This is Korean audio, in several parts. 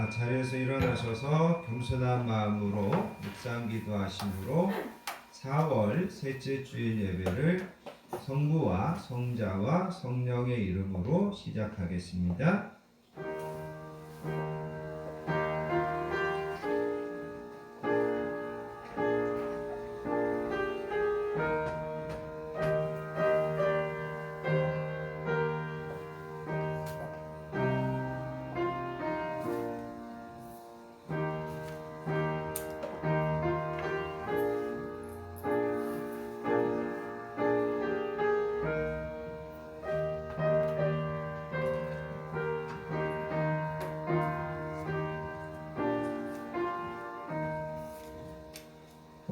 자리에서 일어나셔서 겸손한 마음으로 묵상 기도하심으로 4월 셋째 주일 예배를 성부와 성자와 성령의 이름으로 시작하겠습니다.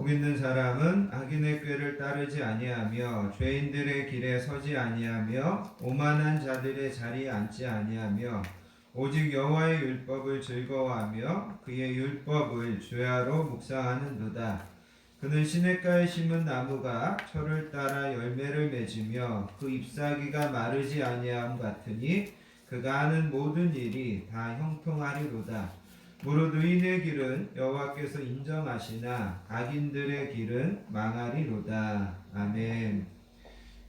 복 있는 사람은 악인의 꾀를 따르지 아니하며 죄인들의 길에 서지 아니하며 오만한 자들의 자리에 앉지 아니하며 오직 여호와의 율법을 즐거워하며 그의 율법을 주야로 묵상하는도다. 그는 시냇가에 심은 나무가 철을 따라 열매를 맺으며 그 잎사귀가 마르지 아니함 같으니 그가 하는 모든 일이 다 형통하리로다. 무릇 의인의 길은 여호와께서 인정하시나 악인들의 길은 망하리로다. 아멘.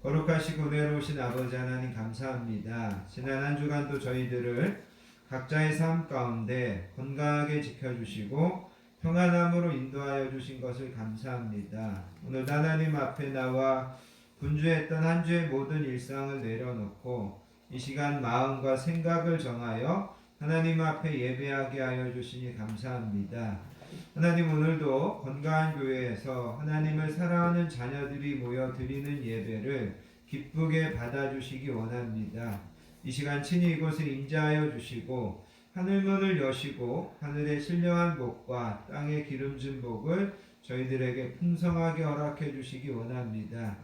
거룩하시고 은혜로우신 아버지 하나님 감사합니다. 지난 한 주간도 저희들을 각자의 삶 가운데 건강하게 지켜주시고 평안함으로 인도하여 주신 것을 감사합니다. 오늘 하나님 앞에 나와 분주했던 한 주의 모든 일상을 내려놓고 이 시간 마음과 생각을 정하여 하나님 앞에 예배하게 하여 주시니 감사합니다. 하나님, 오늘도 건강한 교회에서 하나님을 사랑하는 자녀들이 모여 드리는 예배를 기쁘게 받아주시기 원합니다. 이 시간 친히 이곳에 임재하여 주시고 하늘문을 여시고 하늘의 신령한 복과 땅의 기름진 복을 저희들에게 풍성하게 허락해 주시기 원합니다.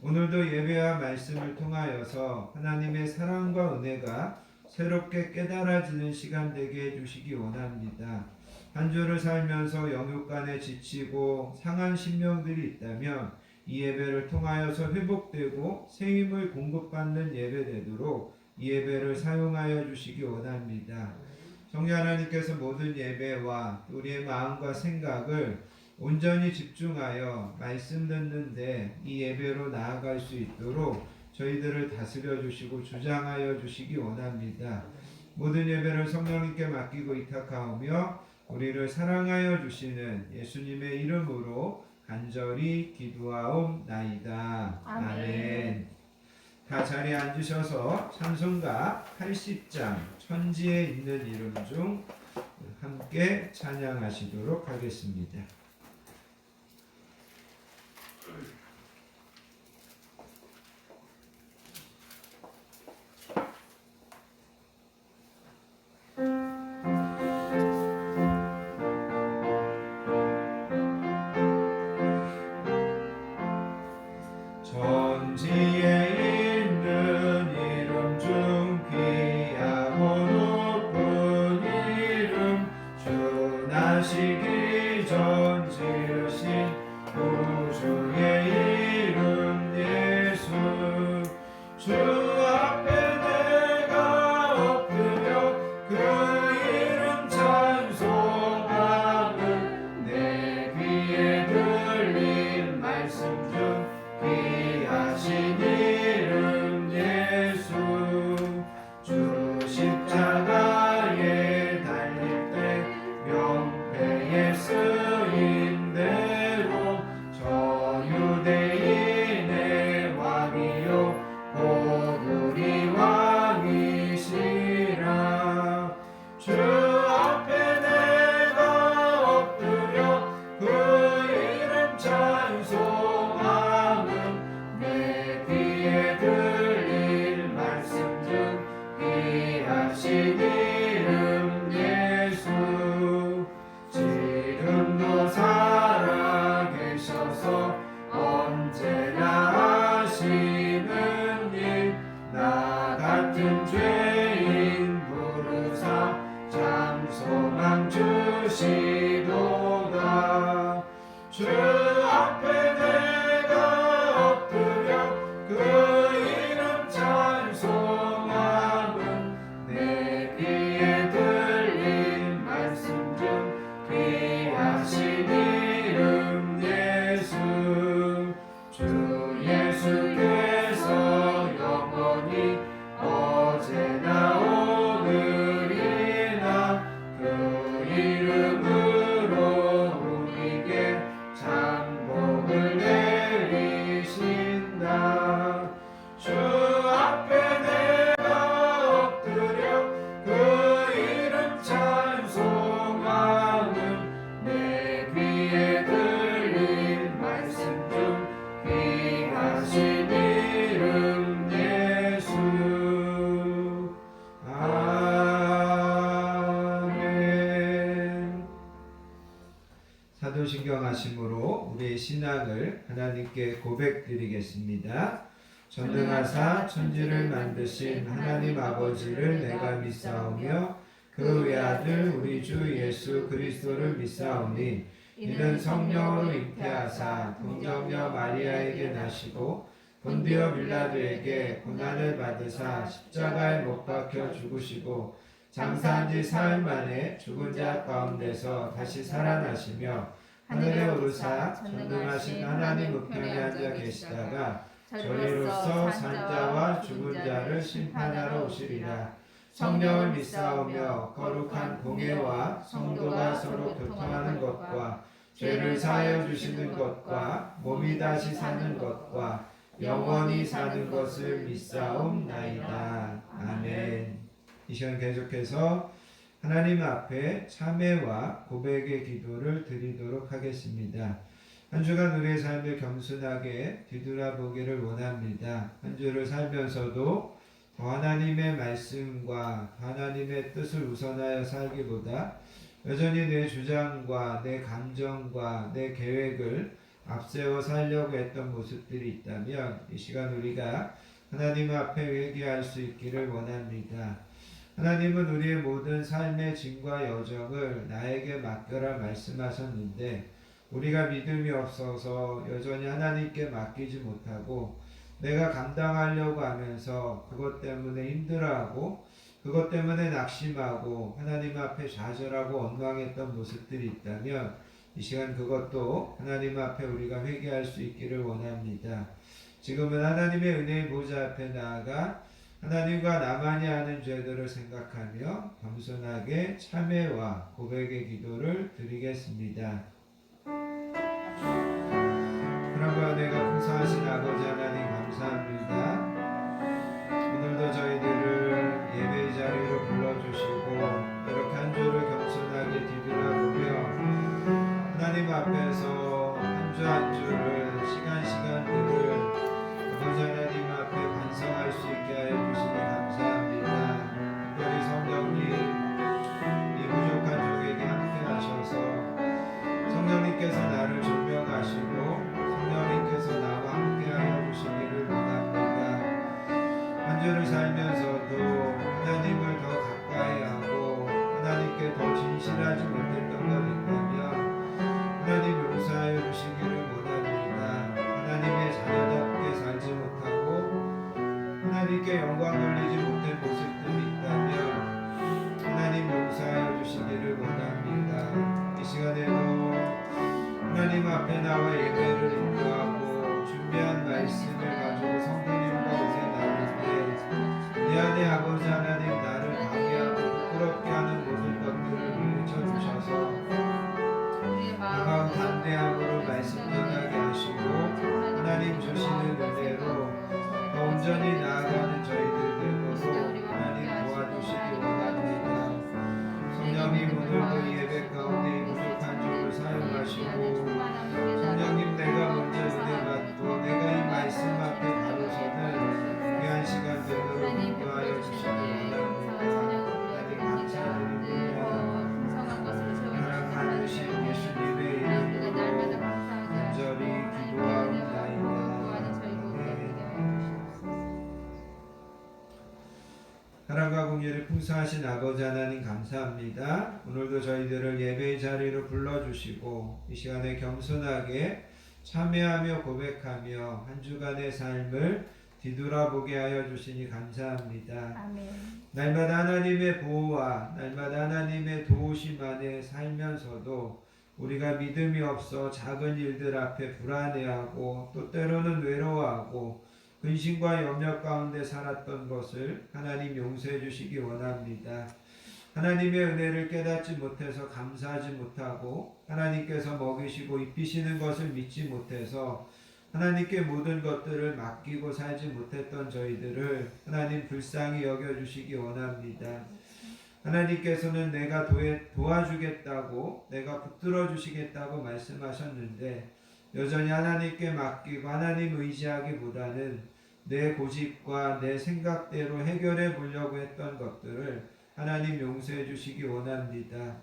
오늘도 예배와 말씀을 통하여서 하나님의 사랑과 은혜가 새롭게 깨달아지는 시간 되게 해주시기 원합니다. 한 주를 살면서 영육간에 지치고 상한 심령들이 있다면 이 예배를 통하여서 회복되고 새 힘을 공급받는 예배 되도록 이 예배를 사용하여 주시기 원합니다. 성령 하나님께서 모든 예배와 우리의 마음과 생각을 온전히 집중하여 말씀 듣는데 이 예배로 나아갈 수 있도록 저희들을 다스려 주시고 주장하여 주시기 원합니다. 모든 예배를 성령님께 맡기고 위탁하오며 우리를 사랑하여 주시는 예수님의 이름으로 간절히 기도하옵나이다. 아멘. 다 자리에 앉으셔서 찬송가 80장 천지에 있는 이름 중 함께 찬양하시도록 하겠습니다. 우리의 신앙을 하나님께 고백드리겠습니다. 전능하사 천지를 만드신 하나님 아버지를 내가 믿사오며 그 외아들 우리 주 예수 그리스도를 믿사오니 이는 성령으로 잉태하사 동정녀 마리아에게 나시고 본디오 빌라도에게 고난을 받으사 십자가에 못 박혀 죽으시고 장사한 지 사흘 만에 죽은 자 가운데서 다시 살아나시며 하늘에 오르사 전능하신 하나님 우편에 앉아 계시다가 저희로서 산자와 죽은 자를 심판하러 오시리라. 성령을 믿사오며 거룩한 공예와 성도가 서로 교통하는 것과 죄를 사하여 주시는 것과 몸이 다시 사는 것과 영원히 사는 것을 믿사옵나이다. 아멘. 이 시간 계속해서 하나님 앞에 참회와 고백의 기도를 드리도록 하겠습니다. 한 주간 우리의 삶을 겸손하게 뒤돌아보기를 원합니다. 한 주를 살면서도 더 하나님의 말씀과 하나님의 뜻을 우선하여 살기보다 여전히 내 주장과 내 감정과 내 계획을 앞세워 살려고 했던 모습들이 있다면 이 시간 우리가 하나님 앞에 회개할 수 있기를 원합니다. 하나님은 우리의 모든 삶의 짐과 여정을 나에게 맡겨라 말씀하셨는데 우리가 믿음이 없어서 여전히 하나님께 맡기지 못하고 내가 감당하려고 하면서 그것 때문에 힘들어하고 그것 때문에 낙심하고 하나님 앞에 좌절하고 원망했던 모습들이 있다면 이 시간 그것도 하나님 앞에 우리가 회개할 수 있기를 원합니다. 지금은 하나님의 은혜의 보좌 앞에 나아가 하나님과 나만이 하는 죄들을 생각하며 겸손하게 참회와 고백의 기도를 드리겠습니다. 그러므로 내가 풍성하신 아버지 하나님 감사합니다. 오늘도 저희들을 예배의 자리로 불러주시고 이렇게 한 주를 겸손하게 뒤돌아보며 하나님 앞에서 한 주 한 주를 시간들을 아버지 하나님 앞에 반성할 수 있게 하여 주시니 감사합니다. 특별히 성령님 이 부족한 종에게 함께 하셔서 성령님께서 나를 조명하시고 성령님께서 나와 함께 하여 주시기를 원합니다. 한 주를 살면서도 하나님을 더 가까이 하고 하나님께 더 진실하지 못했던 것 있다면 하나님 용서하여 주시기를 원합니다. 하나님의 자녀답게 살지 못하고 하나님께 영광 돌리지 못한 모습들이 있다면 하나님 용서하여 주시기를 원합니다. 이 시간에도 하나님 앞에 나와 예배를 인도하고 준비한 말씀을 가지고 성도님과 은혜 나눌 때 내 안에 아버지 하나님 나를 방해하고 부끄럽게 하는 모든 것들을 물리쳐 주셔서 다가온 담대함으로 말씀 전하게 하시고 하나님 주시는 은혜로 더 온전히 나아가는 저희들 되도록 하나님 도와주시기 원합니다. 성령님 오늘도 예배 가운데 부족한 종을 사용하시고 성령님 내가 먼저 은혜 받고 내가 이 말씀 앞에 바로 서는 귀한 시간 되도록 인도하여 주시기 원합니다. 하나님 감사드립니다. 사랑하신 예수님의 이름으로 간절히 기도하옵나이다. 사랑과 공의를 풍성하신 아버지 하나님 감사합니다. 오늘도 저희들을 예배의 자리로 불러주시고 이 시간에 겸손하게 참회하며 고백하며 한 주간의 삶을 뒤돌아보게 하여 주시니 감사합니다. 아멘. 날마다 하나님의 보호와 날마다 하나님의 도우심 안에 살면서도 우리가 믿음이 없어 작은 일들 앞에 불안해하고 또 때로는 외로워하고 근심과 염려 가운데 살았던 것을 하나님 용서해 주시기 원합니다. 하나님의 은혜를 깨닫지 못해서 감사하지 못하고 하나님께서 먹이시고 입히시는 것을 믿지 못해서 하나님께 모든 것들을 맡기고 살지 못했던 저희들을 하나님 불쌍히 여겨주시기 원합니다. 하나님께서는 내가 도와주겠다고 내가 붙들어 주시겠다고 말씀하셨는데 여전히 하나님께 맡기고 하나님 의지하기보다는 내 고집과 내 생각대로 해결해 보려고 했던 것들을 하나님 용서해 주시기 원합니다.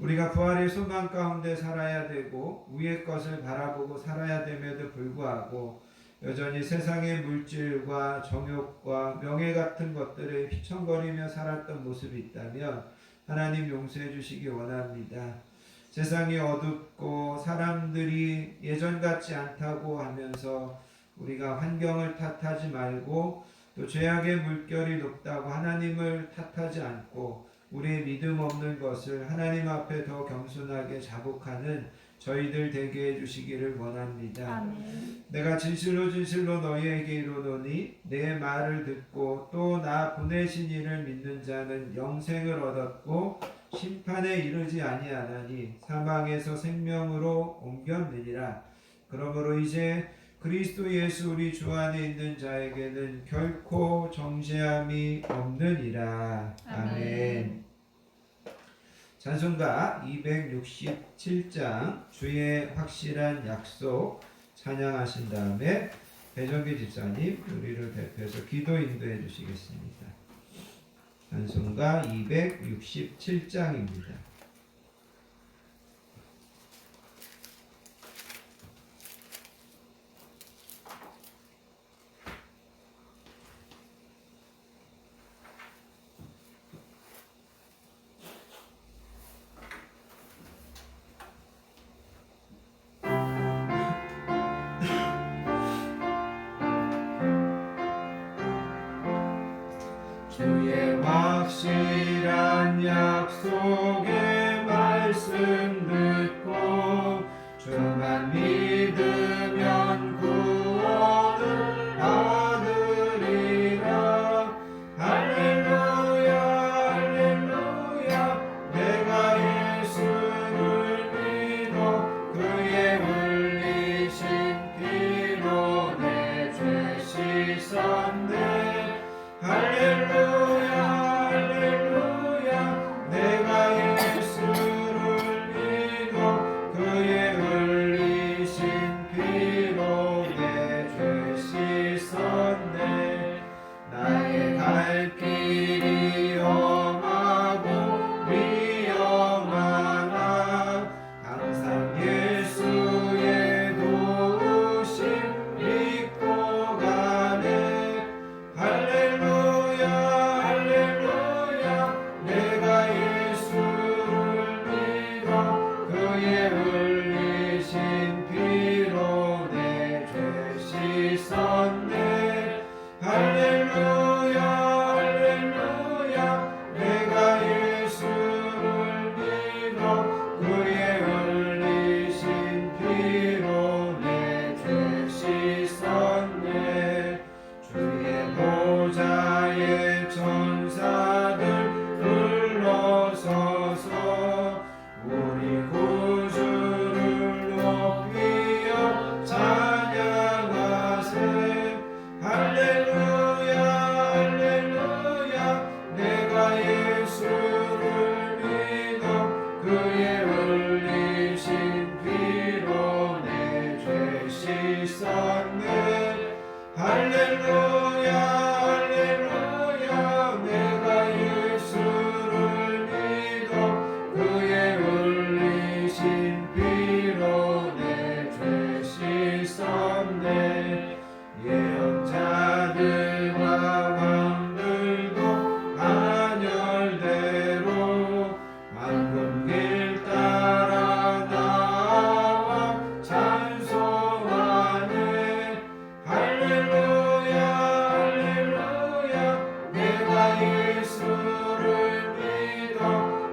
우리가 부활의 소망 가운데 살아야 되고 위의 것을 바라보고 살아야 됨에도 불구하고 여전히 세상의 물질과 정욕과 명예 같은 것들에 휘청거리며 살았던 모습이 있다면 하나님 용서해 주시기 원합니다. 세상이 어둡고 사람들이 예전 같지 않다고 하면서 우리가 환경을 탓하지 말고 또 죄악의 물결이 높다고 하나님을 탓하지 않고 우리의 믿음 없는 것을 하나님 앞에 더 겸손하게 자복하는 저희들 되게 해주시기를 원합니다. 아멘. 내가 진실로 진실로 너희에게 이르노니 내 말을 듣고 또 나 보내신 이를 믿는 자는 영생을 얻었고 심판에 이르지 아니하나니 사망에서 생명으로 옮겼느니라. 그러므로 이제 그리스도 예수 우리 주 안에 있는 자에게는 결코 정죄함이 없느니라. 아멘. 찬송가 267장 주의 확실한 약속 찬양하신 다음에 배정기 집사님 우리를 대표해서 기도 인도해 주시겠습니다. 찬송가 267장입니다. 주의 확실한 약속의 말씀 듣고 주만 믿으면 구원을 얻으리라. 할렐루야 할렐루야. 내가 예수를 믿어 그의 흘리신 피로 내 죄 씻었네. 할렐루야 할렐루야. 내가 예수를 믿어 그의 흘리신 피로 내 죄 씻었네. 나의 갈 길이 험하고 위험하나 항상 예수의 도우심 믿고 가네. 할렐루야 할렐루야. 내가 예수를 믿어 그의 흘리신 피로 내 죄 씻었네. 할렐루야 할렐루야. 내가 예수를 믿어 그의 흘리신 피로 내 죄 씻었네. 주의 보좌의 천사들 불러서서 우리 구주를 높이어 찬양하세. 할렐루야 할렐루야. 내가 예수를 믿어 그의 흘리신 피로 내 죄 씻었네. 할렐루야 할렐루야. 내가 예수를 믿어 그의 흘리신 피로 내 죄 씻었네. 예언자들과 왕들도 안열대로 만군길 따라 나와 찬송하네. 할렐루야 할렐루야. 내가 예수를 믿어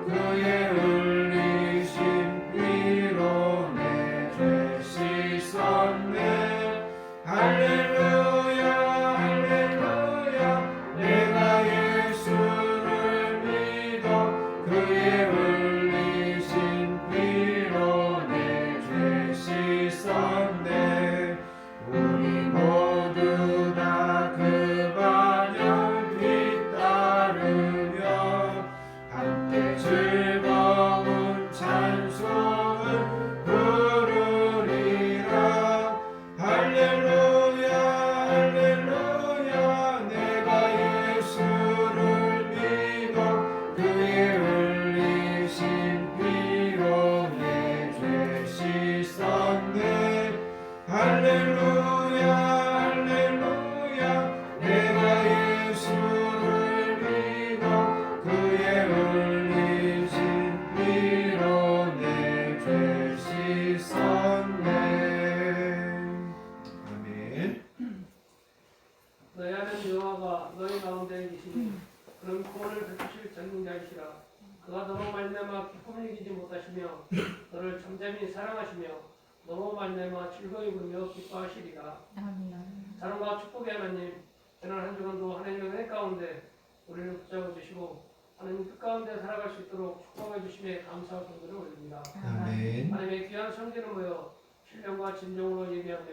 그의 흘리신 피로 내 죄 씻었네. 할렐루야 할렐루야. 내가 예수를 믿어 그의 흘리신 피로 내 죄 씻었네. 우리 모두 다 그 반열 뒤따르며 함께 즐거운 찬송을 부르리라. 할렐루야 아니하시며 너를 잠잠히 사랑하시며 너로 말미암아 즐거이 부르며 기뻐하시리라. 아멘. 사랑과 축복의 하나님, 지난 한 주간도 하나님의 은혜 가운데 우리를 붙잡아 주시고 하나님 뜻 가운데 살아갈 수 있도록 축복해 주심에 감사와 경배를 올립니다. 아멘. 하나님의 귀한 성전을 모여 신령과 진정으로 예배하며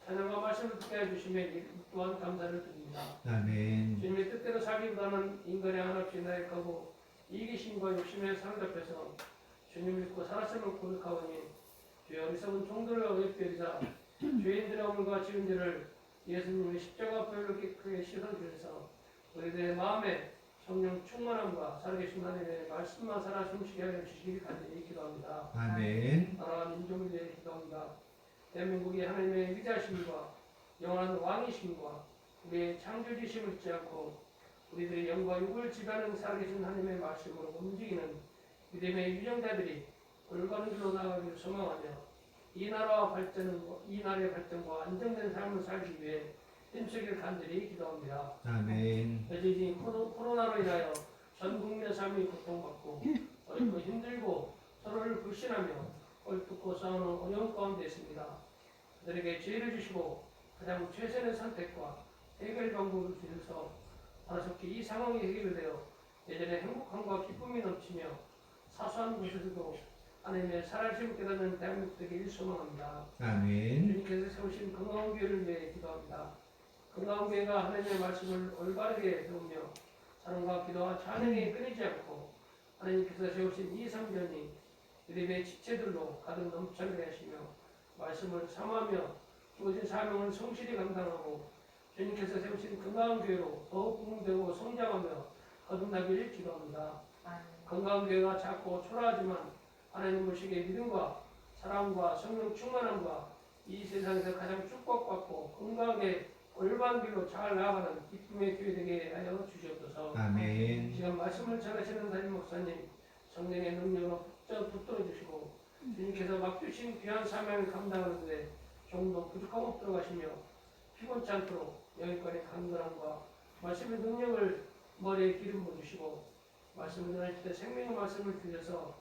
찬양과 말씀을 듣게 해주심에 이 또한 감사를 드립니다. 아멘. 주님의 뜻대로 살기보다는 인간의 한없이 나약하고 이기심과 욕심에 사로잡혀서 주님 믿고 살았음을 고백하오니 주의 어리석은 종들을 어렵게 하사 죄인들의 허물과 지은 죄를 예수님의 십자가 보혈로 깨끗하게 씻어주셔서 우리들의 마음에 성령 충만함과 살아계신 하나님의 말씀만 살아 숨쉬게 하여 주시길 간절히 기도합니다. 아멘. 나라와 민족을 위해 기도합니다. 대한민국이 하나님의 위대하심과 영원한 왕이심과 우리의 창조주심을 잊지 않고 우리들의 영과 육을 지배하는 살아계신 하나님의 말씀으로 움직이는 믿음의 유정자들이 올바른 길로 나아가기를 소망하며 이 나라의 발전과 안정된 삶을 살기 위해 힘쓰길 간절히 기도합니다. 아멘. 여전히 코로나로 인하여 전 국민의 삶이 고통받고 어렵고 힘들고 서로를 불신하며 얽붙고 싸우는 어려운 가운데 있습니다. 그들에게 지혜를 주시고 가장 최선의 선택과 해결 방법을 주셔서 하나님께 이 상황이 해결되어 예전의 행복함과 기쁨이 넘치며 사소한 곳에서도 하나님의 살아심을 깨닫는 대한민국 되기를 소망합니다. 아멘. 주님께서 세우신 건강한 교회를 위해 기도합니다. 건강한 교회가 하나님의 말씀을 올바르게 배우며 사랑과 기도와 찬양에 끊이지 않고 하나님께서 세우신 이 성전이 믿음의 지체들로 가득 넘쳐나게 하시며 말씀을 삼하며 주어진 사명을 성실히 감당하고 주님께서 세우신 건강한 교회로 더욱 부흥되고 성장하며 거듭나기를 기도합니다. 건강한 교회가 작고 초라하지만 하나님 보시기에 믿음과 사랑과 성령 충만함과 이 세상에서 가장 축복받고 건강하게 올바른 길로 잘 나아가는 기쁨의 교회 되게 하여 주시옵소서. 아멘. 지금 말씀을 전하시는 담임 목사님 성령의 능력으로 붙들어 주시고 주님께서 맡기신 귀한 사명을 감당하는 데 좀더 부족함 없도록 하시며 피곤치 않도록 영역간의 강건함과 말씀의 능력을 머리에 기름 부으시고 말씀을 전할 때 생명의 말씀을 주셔서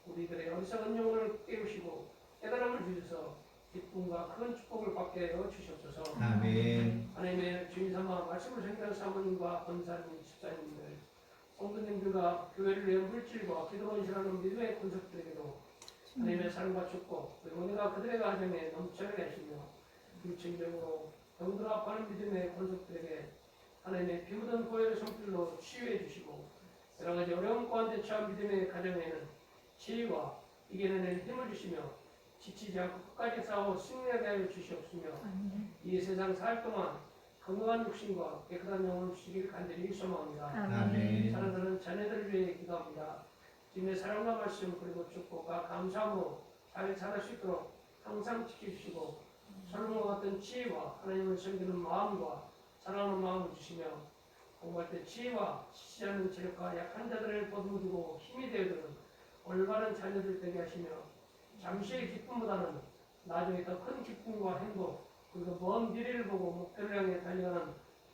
우리들의 어리석은 영혼을 깨우시고 깨달음을 주셔서 기쁨과 큰 축복을 받게 하여 주시옵소서. 아멘. 하나님의 주인 삼아 말씀을 전하는 사모님과 권사님, 집사님들, 성도님들과 교회를 위한 물질과 기도로 인실하는 믿음의 권석들에게도 하나님의 사랑과 축복, 그리고 은혜가 그들의 가정에 넘쳐나게 하시며 일층적으로 병들어 아파하는 믿음의 권석들에게 하나님의 피 묻은 보혈의 손길로 치유해 주시고 여러 가지 어려운 가운데 처한 믿음의 가정에는 지혜와 이겨내는 힘을 주시며 지치지 않고 끝까지 싸워 승리하게 하여 주시옵시며 이 세상 살 동안 건강한 육신과 깨끗한 영혼을 주시길 간절히 소망합니다. 아멘. 사랑하는 자녀들을 위해 기도합니다. 주님의 사랑과 말씀 그리고 축복과 감사함으로 잘 자랄 수 있도록 항상 지켜주시고 솔로몬과 같은 지혜와 하나님을 섬기는 마음과 사랑하는 마음을 주시며 공부할 때 지혜와 지치지 않는 체력과 약한 자들을 보듬어주고 힘이 되어주는 올바른 자녀들 되게 하시며 잠시의 기쁨보다는 나중에 더 큰 기쁨과 행복 그리고 먼 미래를 보고 목표를 향해 달려가는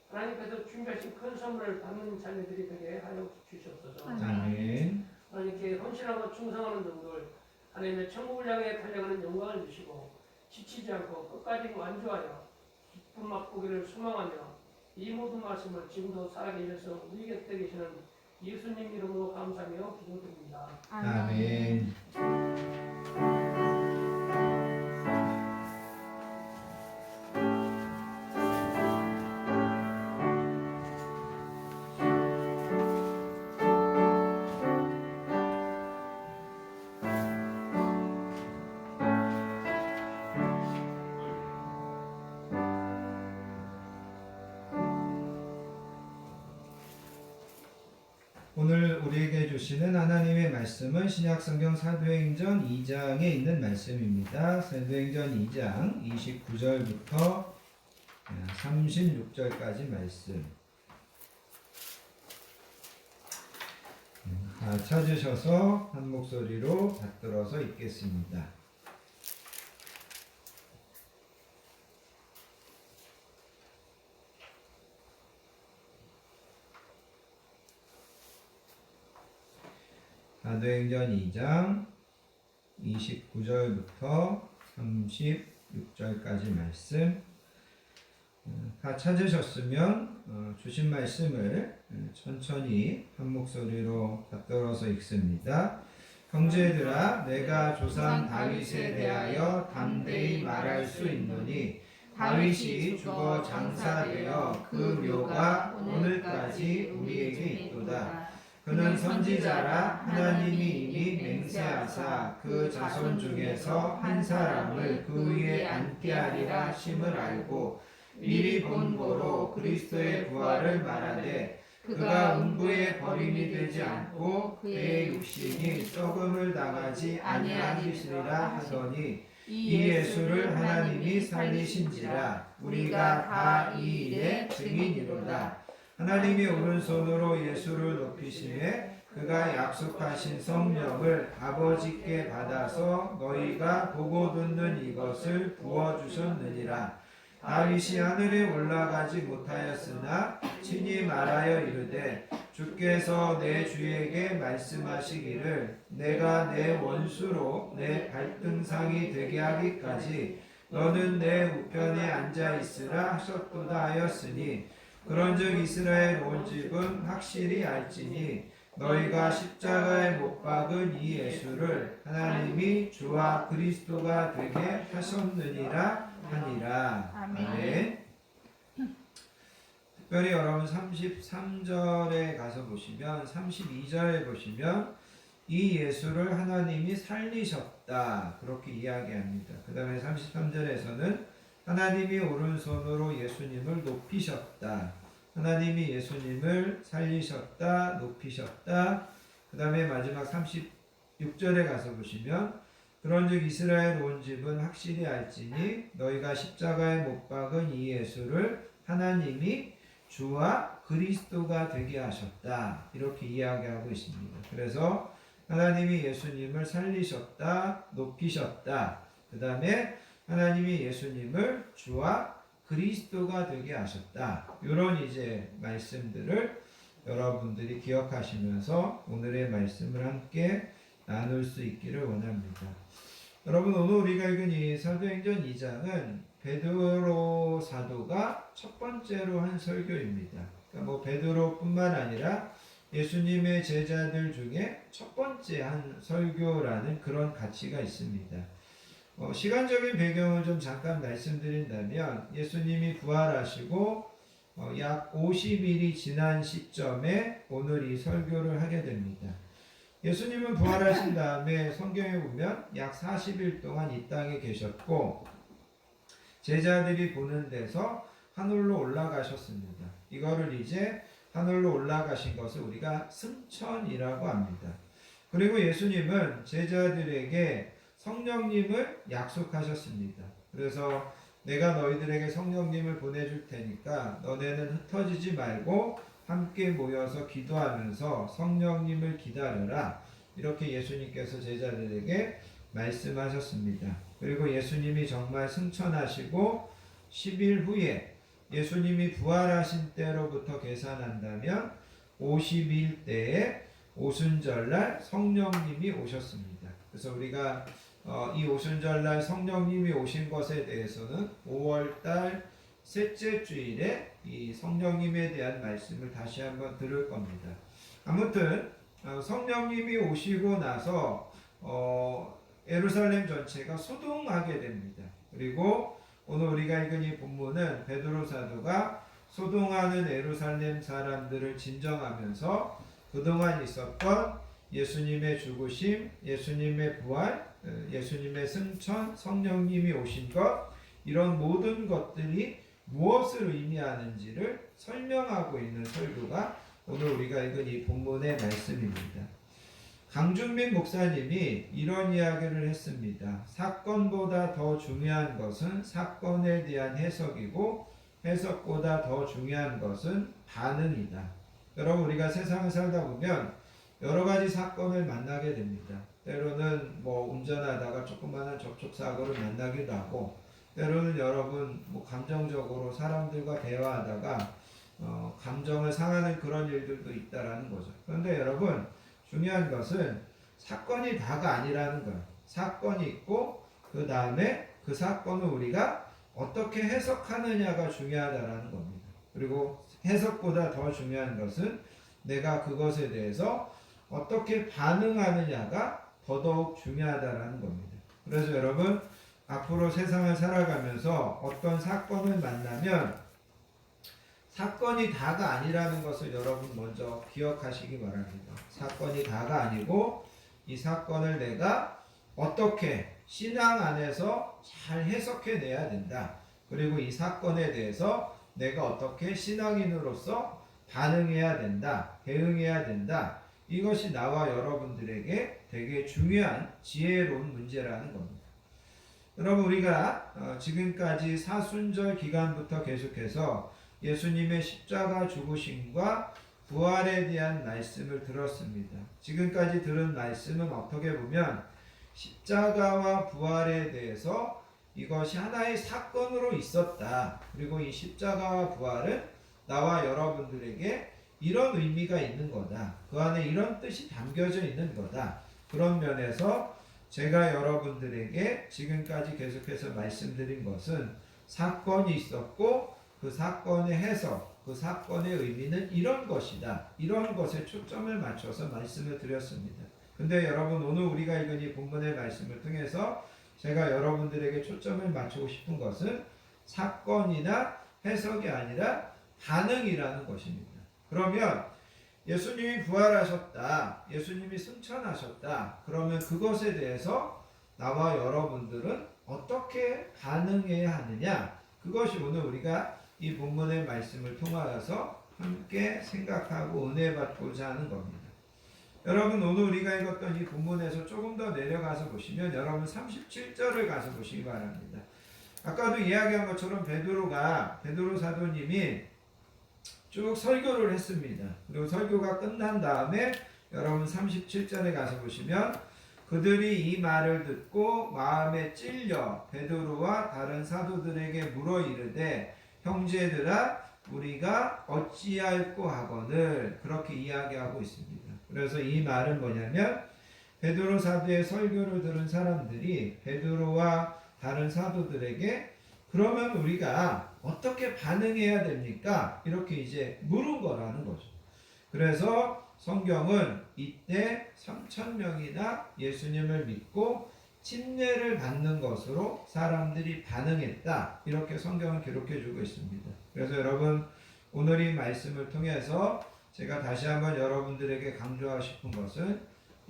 하나님께서 준비하신 큰 선물을 받는 자녀들이 되게 하여 주시옵소서. 아멘. 하나님께 헌신하고 충성하는 종들 하나님의 천국을 향해 달려가는 영광을 주시고 지치지 않고 끝까지 완주하여 기쁨 맛보기를 소망하며 이 모든 말씀을 지금도 살아계 해서 우리 곁에 계시는 예수님 이름으로 감사하며 기도드립니다. 아멘. 오늘 우리에게 주시는 하나님의 말씀은 신약성경 사도행전 2장에 있는 말씀입니다. 사도행전 2장 29절부터 36절까지 말씀. 다 찾으셔서 한 목소리로 받들어서 읽겠습니다. 사도행전 2장 29절부터 36절까지 말씀 다 찾으셨으면 주신 말씀을 천천히 한 목소리로 받들어서 읽습니다. 형제들아, 내가 조상 다윗에 대하여 담대히 말할 수 있노니 다윗이 죽어 장사되어 그 묘가 오늘까지 우리에게 있도다. 그는 선지자라 하나님이 이미 맹세하사 그 자손 중에서 한 사람을 그 위에 앉게 하리라 심을 알고 미리 본 고로 그리스도의 부활을 말하되 그가 음부에 버림이 되지 않고 그의 육신이 썩음을 당하지 아니하시리라 하더니 이 예수를 하나님이 살리신지라 우리가 다 이 일의 증인이로다. 하나님이 오른손으로 예수를 높이시매 그가 약속하신 성령을 아버지께 받아서 너희가 보고 듣는 이것을 부어주셨느니라. 다윗이 하늘에 올라가지 못하였으나 친히 말하여 이르되 주께서 내 주에게 말씀하시기를 내가 내 원수로 내 발등상이 되게 하기까지 너는 내 우편에 앉아 있으라 하셨도다 하였으니 그런즉 이스라엘 온 집은 확실히 알지니 너희가 십자가에 못 박은 이 예수를 하나님이 주와 그리스도가 되게 하셨느니라 하니라. 아멘. 특별히 여러분 33절에 가서 보시면 32절에 보시면 이 예수를 하나님이 살리셨다 그렇게 이야기합니다. 그 다음에 33절에서는 하나님이 오른손으로 예수님을 높이셨다. 하나님이 예수님을 살리셨다, 높이셨다. 그 다음에 마지막 36절에 가서 보시면 그런즉 이스라엘 온 집은 확실히 알지니 너희가 십자가에 못 박은 이 예수를 하나님이 주와 그리스도가 되게 하셨다. 이렇게 이야기하고 있습니다. 그래서 하나님이 예수님을 살리셨다, 높이셨다. 그 다음에 하나님이 예수님을 주와 그리스도가 되게 하셨다. 이런 이제 말씀들을 여러분들이 기억하시면서 오늘의 말씀을 함께 나눌 수 있기를 원합니다. 여러분 오늘 우리가 읽은 이 사도행전 2장은 베드로 사도가 첫 번째로 한 설교입니다. 그러니까 뭐 베드로뿐만 아니라 예수님의 제자들 중에 첫 번째 한 설교라는 그런 가치가 있습니다. 시간적인 배경을 좀 잠깐 말씀드린다면 예수님이 부활하시고 약 50일이 지난 시점에 오늘 이 설교를 하게 됩니다. 예수님은 부활하신 다음에 성경에 보면 약 40일 동안 이 땅에 계셨고 제자들이 보는 데서 하늘로 올라가셨습니다. 이거를 이제 하늘로 올라가신 것을 우리가 승천이라고 합니다. 그리고 예수님은 제자들에게 성령님을 약속하셨습니다. 그래서 내가 너희들에게 성령님을 보내줄 테니까 너네는 흩어지지 말고 함께 모여서 기도하면서 성령님을 기다려라. 이렇게 예수님께서 제자들에게 말씀하셨습니다. 그리고 예수님이 정말 승천하시고 10일 후에 예수님이 부활하신 때로부터 계산한다면 50일 때에 오순절날 성령님이 오셨습니다. 그래서 우리가 이 오순절날 성령님이 오신 것에 대해서는 5월달 셋째 주일에 이 성령님에 대한 말씀을 다시 한번 들을 겁니다. 아무튼 성령님이 오시고 나서 예루살렘 전체가 소동하게 됩니다. 그리고 오늘 우리가 읽은 이 본문은 베드로 사도가 소동하는 예루살렘 사람들을 진정하면서 그동안 있었던 예수님의 죽으심, 예수님의 부활, 예수님의 승천, 성령님이 오신 것 이런 모든 것들이 무엇을 의미하는지를 설명하고 있는 설교가 오늘 우리가 읽은 이 본문의 말씀입니다. 강준민 목사님이 이런 이야기를 했습니다. 사건보다 더 중요한 것은 사건에 대한 해석이고 해석보다 더 중요한 것은 반응이다. 여러분 우리가 세상을 살다 보면 여러 가지 사건을 만나게 됩니다. 때로는 뭐 운전하다가 조그마한 접촉사고를 만나기도 하고 때로는 여러분 뭐 감정적으로 사람들과 대화하다가 감정을 상하는 그런 일들도 있다라는 거죠. 그런데 여러분 중요한 것은 사건이 다가 아니라는 거예요. 사건이 있고 그 다음에 그 사건을 우리가 어떻게 해석하느냐가 중요하다라는 겁니다. 그리고 해석보다 더 중요한 것은 내가 그것에 대해서 어떻게 반응하느냐가 더더욱 중요하다라는 겁니다. 그래서 여러분 앞으로 세상을 살아가면서 어떤 사건을 만나면 사건이 다가 아니라는 것을 여러분 먼저 기억하시기 바랍니다. 사건이 다가 아니고 이 사건을 내가 어떻게 신앙 안에서 잘 해석해내야 된다. 그리고 이 사건에 대해서 내가 어떻게 신앙인으로서 반응해야 된다. 대응해야 된다. 이것이 나와 여러분들에게 되게 중요한 지혜로운 문제라는 겁니다. 여러분 우리가 지금까지 사순절 기간부터 계속해서 예수님의 십자가 죽으심과 부활에 대한 말씀을 들었습니다. 지금까지 들은 말씀은 어떻게 보면 십자가와 부활에 대해서 이것이 하나의 사건으로 있었다. 그리고 이 십자가와 부활은 나와 여러분들에게 이런 의미가 있는 거다. 그 안에 이런 뜻이 담겨져 있는 거다. 그런 면에서 제가 여러분들에게 지금까지 계속해서 말씀드린 것은 사건이 있었고 그 사건의 해석, 그 사건의 의미는 이런 것이다. 이런 것에 초점을 맞춰서 말씀을 드렸습니다. 근데 여러분 오늘 우리가 읽은 이 본문의 말씀을 통해서 제가 여러분들에게 초점을 맞추고 싶은 것은 사건이나 해석이 아니라 반응이라는 것입니다. 그러면 예수님이 부활하셨다. 예수님이 승천하셨다. 그러면 그것에 대해서 나와 여러분들은 어떻게 반응해야 하느냐? 그것이 오늘 우리가 이 본문의 말씀을 통하여서 함께 생각하고 은혜 받고자 하는 겁니다. 여러분 오늘 우리가 읽었던 이 본문에서 조금 더 내려가서 보시면 여러분 37절을 가서 보시기 바랍니다. 아까도 이야기한 것처럼 베드로 사도님이 쭉 설교를 했습니다. 그리고 설교가 끝난 다음에 여러분 37절에 가서 보시면 그들이 이 말을 듣고 마음에 찔려 베드로와 다른 사도들에게 물어 이르되 형제들아 우리가 어찌할꼬 하거늘 그렇게 이야기하고 있습니다. 그래서 이 말은 뭐냐면 베드로 사도의 설교를 들은 사람들이 베드로와 다른 사도들에게 그러면 우리가 어떻게 반응해야 됩니까? 이렇게 이제 물은 거라는 거죠. 그래서 성경은 이때 3,000명이나 예수님을 믿고 침례를 받는 것으로 사람들이 반응했다. 이렇게 성경은 기록해 주고 있습니다. 그래서 여러분 오늘 이 말씀을 통해서 제가 다시 한번 여러분들에게 강조하고 싶은 것은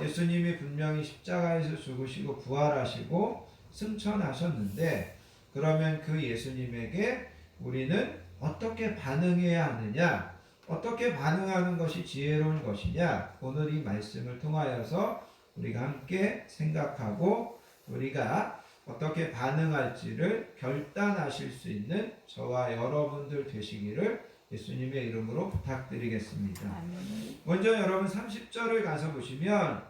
예수님이 분명히 십자가에서 죽으시고 부활하시고 승천하셨는데 그러면 그 예수님에게 우리는 어떻게 반응해야 하느냐? 어떻게 반응하는 것이 지혜로운 것이냐? 오늘 이 말씀을 통하여서 우리가 함께 생각하고 우리가 어떻게 반응할지를 결단하실 수 있는 저와 여러분들 되시기를 예수님의 이름으로 부탁드리겠습니다. 먼저 여러분 30절을 가서 보시면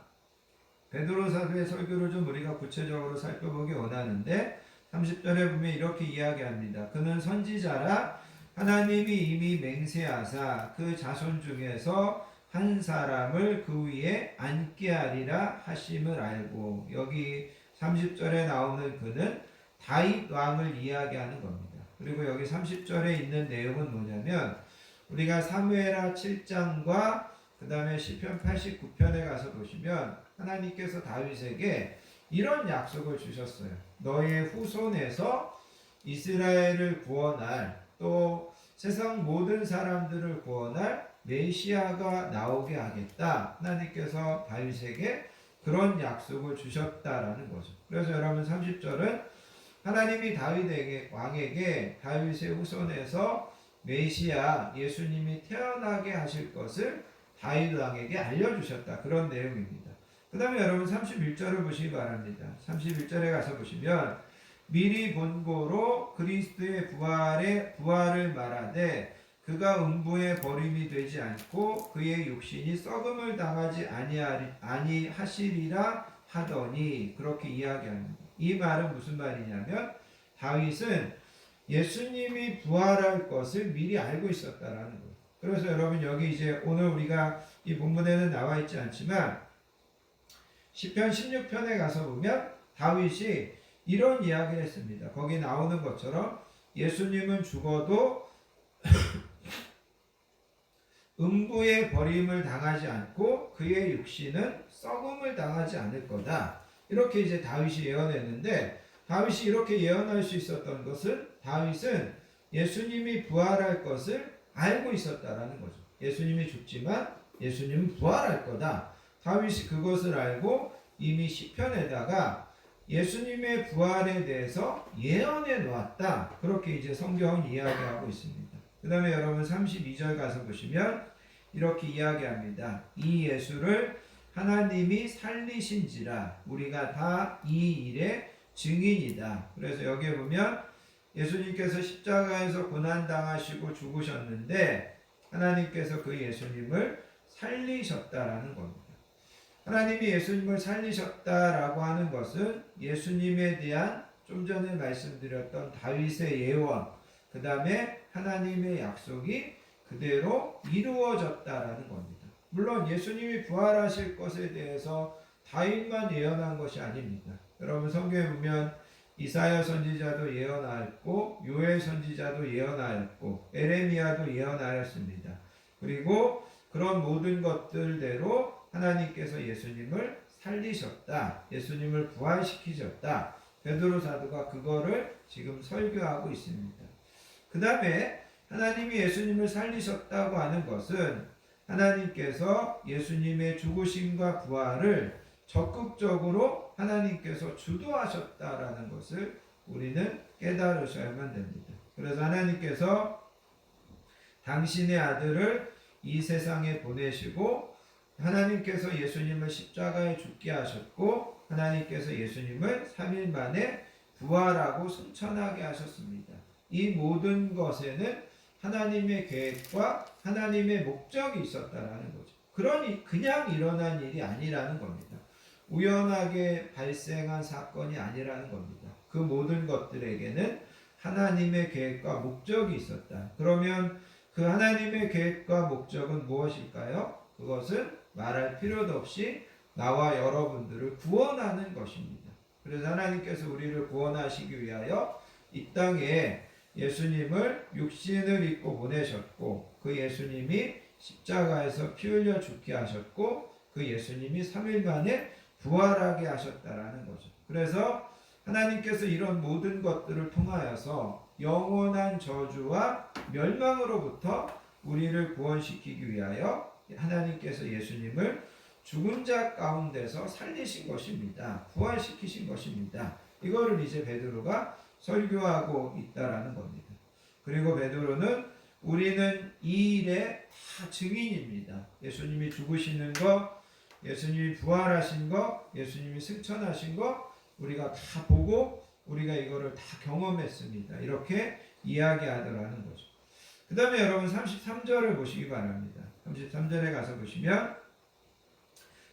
베드로 사도의 설교를 좀 우리가 구체적으로 살펴보기 원하는데 30절에 보면 이렇게 이야기합니다. 그는 선지자라 하나님이 이미 맹세하사 그 자손 중에서 한 사람을 그 위에 앉게 하리라 하심을 알고 여기 30절에 나오는 그는 다윗 왕을 이야기하는 겁니다. 그리고 여기 30절에 있는 내용은 뭐냐면 우리가 사무엘하 7장과 그 다음에 시편 89편에 가서 보시면 하나님께서 다윗에게 이런 약속을 주셨어요. 너의 후손에서 이스라엘을 구원할 또 세상 모든 사람들을 구원할 메시아가 나오게 하겠다. 하나님께서 다윗에게 그런 약속을 주셨다라는 거죠. 그래서 여러분 30절은 하나님이 다윗에게 왕에게 다윗의 후손에서 메시아 예수님이 태어나게 하실 것을 다윗 왕에게 알려주셨다. 그런 내용입니다. 그 다음에 여러분 31절을 보시기 바랍니다. 31절에 가서 보시면 미리 본고로 그리스도의 부활을 말하되 그가 음부에 버림이 되지 않고 그의 육신이 썩음을 당하지 아니하시리라 하더니 그렇게 이야기합니다. 이 말은 무슨 말이냐면 다윗은 예수님이 부활할 것을 미리 알고 있었다라는 거예요. 그래서 여러분 여기 이제 오늘 우리가 이 본문에는 나와 있지 않지만 시편 16편에 가서 보면 다윗이 이런 이야기를 했습니다. 거기 나오는 것처럼 예수님은 죽어도 음부의 버림을 당하지 않고 그의 육신은 썩음을 당하지 않을 거다. 이렇게 이제 다윗이 예언했는데, 다윗이 이렇게 예언할 수 있었던 것은 다윗은 예수님이 부활할 것을 알고 있었다라는 거죠. 예수님이 죽지만 예수님은 부활할 거다. 다윗이 그것을 알고 이미 시편에다가 예수님의 부활에 대해서 예언해 놓았다. 그렇게 이제 성경은 이야기하고 있습니다. 그 다음에 여러분 32절 가서 보시면 이렇게 이야기합니다. 이 예수를 하나님이 살리신지라 우리가 다 이 일의 증인이다. 그래서 여기에 보면 예수님께서 십자가에서 고난당하시고 죽으셨는데 하나님께서 그 예수님을 살리셨다라는 겁니다. 하나님이 예수님을 살리셨다라고 하는 것은 예수님에 대한 좀 전에 말씀드렸던 다윗의 예언, 그 다음에 하나님의 약속이 그대로 이루어졌다라는 겁니다. 물론 예수님이 부활하실 것에 대해서 다윗만 예언한 것이 아닙니다. 여러분 성경에 보면 이사야 선지자도 예언하였고 요엘 선지자도 예언하였고 에레미야도 예언하였습니다. 그리고 그런 모든 것들대로 하나님께서 예수님을 살리셨다. 예수님을 부활시키셨다. 베드로 사도가 그거를 지금 설교하고 있습니다. 그 다음에 하나님이 예수님을 살리셨다고 하는 것은 하나님께서 예수님의 죽으심과 부활을 적극적으로 하나님께서 주도하셨다라는 것을 우리는 깨달으셔야만 됩니다. 그래서 하나님께서 당신의 아들을 이 세상에 보내시고 하나님께서 예수님을 십자가에 죽게 하셨고 하나님께서 예수님을 3일 만에 부활하고 승천하게 하셨습니다. 이 모든 것에는 하나님의 계획과 하나님의 목적이 있었다라는 거죠. 그러니 그냥 일어난 일이 아니라는 겁니다. 우연하게 발생한 사건이 아니라는 겁니다. 그 모든 것들에게는 하나님의 계획과 목적이 있었다. 그러면 그 하나님의 계획과 목적은 무엇일까요? 그것은 말할 필요도 없이 나와 여러분들을 구원하는 것입니다. 그래서 하나님께서 우리를 구원하시기 위하여 이 땅에 예수님을 육신을 입고 보내셨고 그 예수님이 십자가에서 피 흘려 죽게 하셨고 그 예수님이 3일 만에 부활하게 하셨다라는 거죠. 그래서 하나님께서 이런 모든 것들을 통하여서 영원한 저주와 멸망으로부터 우리를 구원시키기 위하여 하나님께서 예수님을 죽은 자 가운데서 살리신 것입니다. 부활시키신 것입니다. 이거를 이제 베드로가 설교하고 있다라는 겁니다. 그리고 베드로는 우리는 이 일의 다 증인입니다. 예수님이 죽으시는 것, 예수님이 부활하신 것, 예수님이 승천하신 것 우리가 다 보고 우리가 이거를 다 경험했습니다. 이렇게 이야기하더라는 거죠. 그 다음에 여러분 33절을 보시기 바랍니다. 33절에 가서 보시면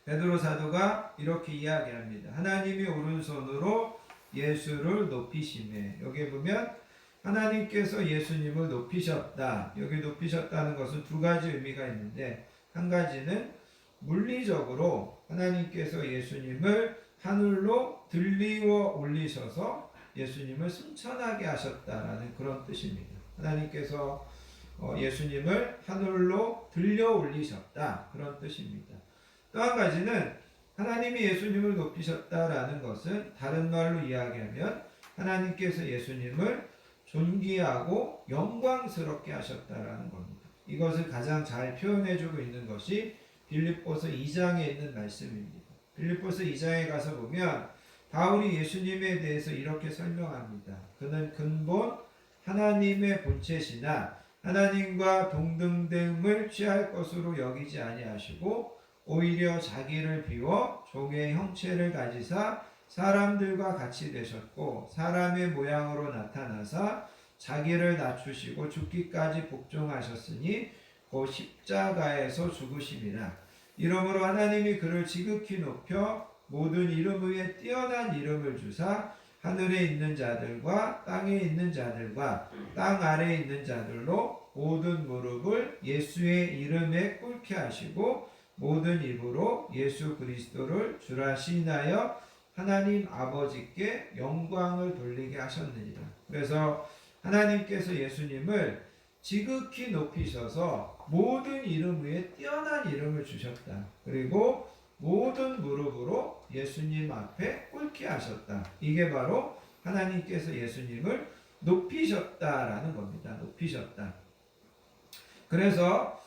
베드로 사도가 이렇게 이야기합니다. 하나님이 오른손으로 예수를 높이시매. 여기 보면 하나님께서 예수님을 높이셨다. 여기 높이셨다는 것은 두 가지 의미가 있는데 한 가지는 물리적으로 하나님께서 예수님을 하늘로 들리워 올리셔서 예수님을 승천하게 하셨다라는 그런 뜻입니다. 하나님께서 예수님을 하늘로 들려 올리셨다. 그런 뜻입니다. 또 한 가지는 하나님이 예수님을 높이셨다라는 것은 다른 말로 이야기하면 하나님께서 예수님을 존귀하고 영광스럽게 하셨다라는 겁니다. 이것을 가장 잘 표현해주고 있는 것이 빌립보서 2장에 있는 말씀입니다. 빌립보서 2장에 가서 보면 바울이 예수님에 대해서 이렇게 설명합니다. 그는 근본 하나님의 본체시나 하나님과 동등됨을 취할 것으로 여기지 아니하시고 오히려 자기를 비워 종의 형체를 가지사 사람들과 같이 되셨고 사람의 모양으로 나타나사 자기를 낮추시고 죽기까지 복종하셨으니 곧 십자가에서 죽으심이라. 이러므로 하나님이 그를 지극히 높여 모든 이름 위에 뛰어난 이름을 주사 하늘에 있는 자들과 땅에 있는 자들과 땅 아래에 있는 자들로 모든 무릎을 예수의 이름에 꿇게 하시고 모든 입으로 예수 그리스도를 주라 시인하여 하나님 아버지께 영광을 돌리게 하셨느니라. 그래서 하나님께서 예수님을 지극히 높이셔서 모든 이름 위에 뛰어난 이름을 주셨다. 그리고 모든 무릎으로 예수님 앞에 꿇게 하셨다. 이게 바로 하나님께서 예수님을 높이셨다라는 겁니다. 높이셨다. 그래서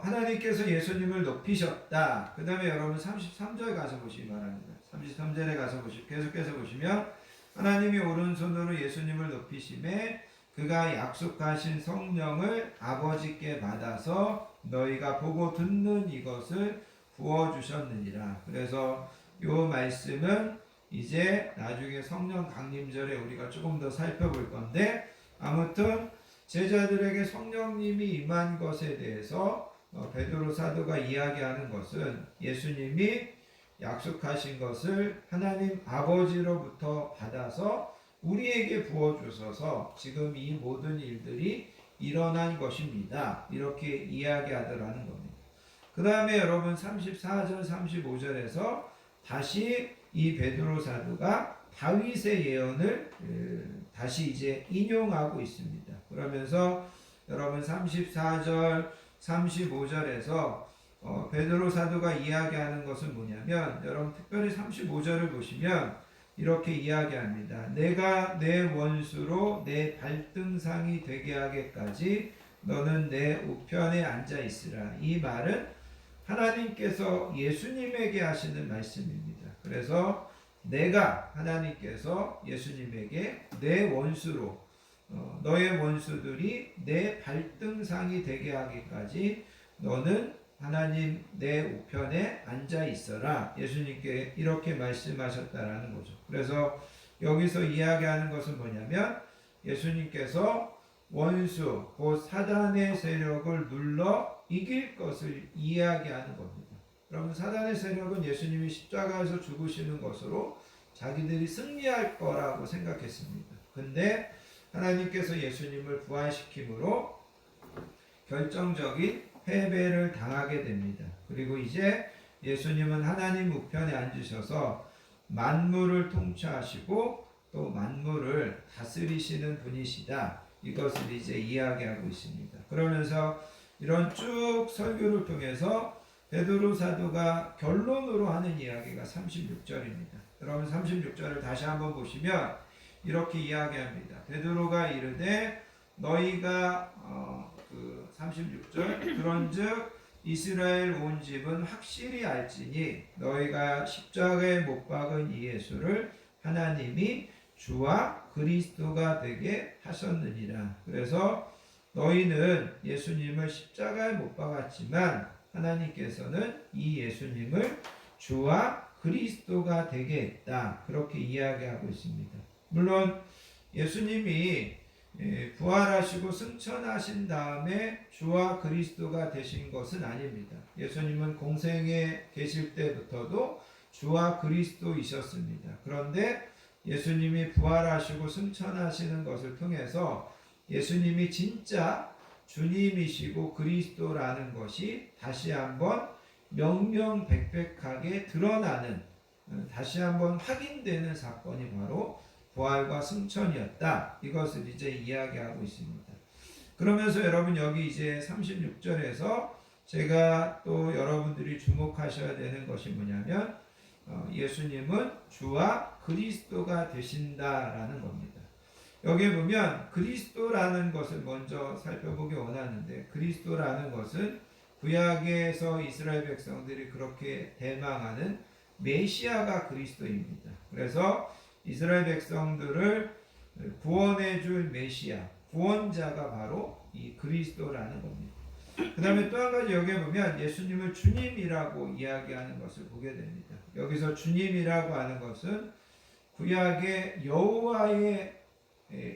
하나님께서 예수님을 높이셨다. 그 다음에 여러분 33절 가서 보시기 바랍니다. 33절에 가서 계속해서 보시면 하나님이 오른손으로 예수님을 높이심에 그가 약속하신 성령을 아버지께 받아서 너희가 보고 듣는 이것을 부어주셨느니라. 그래서 이 말씀은 이제 나중에 성령 강림절에 우리가 조금 더 살펴볼 건데, 아무튼 제자들에게 성령님이 임한 것에 대해서 베드로 사도가 이야기하는 것은 예수님이 약속하신 것을 하나님 아버지로부터 받아서 우리에게 부어주셔서 지금 이 모든 일들이 일어난 것입니다. 이렇게 이야기하더라는 겁니다. 그 다음에 여러분 34절 35절에서 다시 이 베드로 사도가 다윗의 예언을 다시 이제 인용하고 있습니다. 그러면서 여러분 34절 35절에서 베드로 사도가 이야기하는 것은 뭐냐면, 여러분 특별히 35절을 보시면 이렇게 이야기합니다. 내가 내 원수로 내 발등상이 되게 하기까지 너는 내 우편에 앉아 있으라. 이 말은 하나님께서 예수님에게 하시는 말씀입니다. 그래서 하나님께서 예수님에게 내 원수로 너의 원수들이 내 발등상이 되게 하기까지 너는 하나님 내 우편에 앉아 있어라. 예수님께 이렇게 말씀하셨다라는 거죠. 그래서 여기서 이야기하는 것은 뭐냐면, 예수님께서 원수 곧 사단의 세력을 눌러 이길 것을 이야기하는 겁니다. 그러면 사단의 세력은 예수님이 십자가에서 죽으시는 것으로 자기들이 승리할 거라고 생각했습니다. 근데 하나님께서 예수님을 부활시킴으로 결정적인 패배를 당하게 됩니다. 그리고 이제 예수님은 하나님 우편에 앉으셔서 만물을 통치하시고 또 만물을 다스리시는 분이시다. 이것을 이제 이야기하고 있습니다. 그러면서 이런 쭉 설교를 통해서 베드로 사도가 결론으로 하는 이야기가 36절입니다. 여러분 36절을 다시 한번 보시면 이렇게 이야기합니다. 베드로가 이르되 너희가 36절 그런즉 이스라엘 온 집은 확실히 알지니 너희가 십자가에 못 박은 이 예수를 하나님이 주와 그리스도가 되게 하셨느니라. 그래서 너희는 예수님을 십자가에 못 박았지만 하나님께서는 이 예수님을 주와 그리스도가 되게 했다. 그렇게 이야기하고 있습니다. 물론 예수님이 부활하시고 승천하신 다음에 주와 그리스도가 되신 것은 아닙니다. 예수님은 공생에 계실 때부터도 주와 그리스도이셨습니다. 그런데 예수님이 부활하시고 승천하시는 것을 통해서 예수님이 진짜 주님이시고 그리스도라는 것이 다시 한번 명명백백하게 드러나는, 다시 한번 확인되는 사건이 바로 부활과 승천이었다. 이것을 이제 이야기하고 있습니다. 그러면서 여러분 여기 이제 36절에서 제가 또 여러분들이 주목하셔야 되는 것이 뭐냐면 예수님은 주와 그리스도가 되신다라는 겁니다. 여기 보면 그리스도라는 것을 먼저 살펴보기 원하는데, 그리스도라는 것은 구약에서 이스라엘 백성들이 그렇게 대망하는 메시아가 그리스도입니다. 그래서 이스라엘 백성들을 구원해 줄 메시아, 구원자가 바로 이 그리스도라는 겁니다. 그 다음에 또 한 가지 여기 보면 예수님을 주님이라고 이야기하는 것을 보게 됩니다. 여기서 주님이라고 하는 것은 구약의 여호와에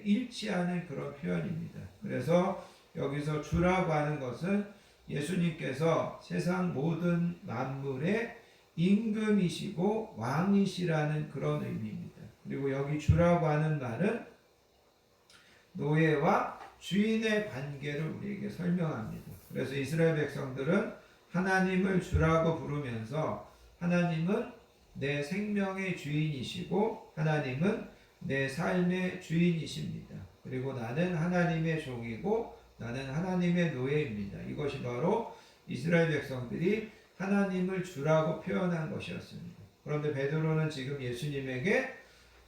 일치하는 그런 표현입니다. 그래서 여기서 주라고 하는 것은 예수님께서 세상 모든 만물의 임금이시고 왕이시라는 그런 의미입니다. 그리고 여기 주라고 하는 말은 노예와 주인의 관계를 우리에게 설명합니다. 그래서 이스라엘 백성들은 하나님을 주라고 부르면서 하나님은 내 생명의 주인이시고 하나님은 내 삶의 주인이십니다. 그리고 나는 하나님의 종이고 나는 하나님의 노예입니다. 이것이 바로 이스라엘 백성들이 하나님을 주라고 표현한 것이었습니다. 그런데 베드로는 지금 예수님에게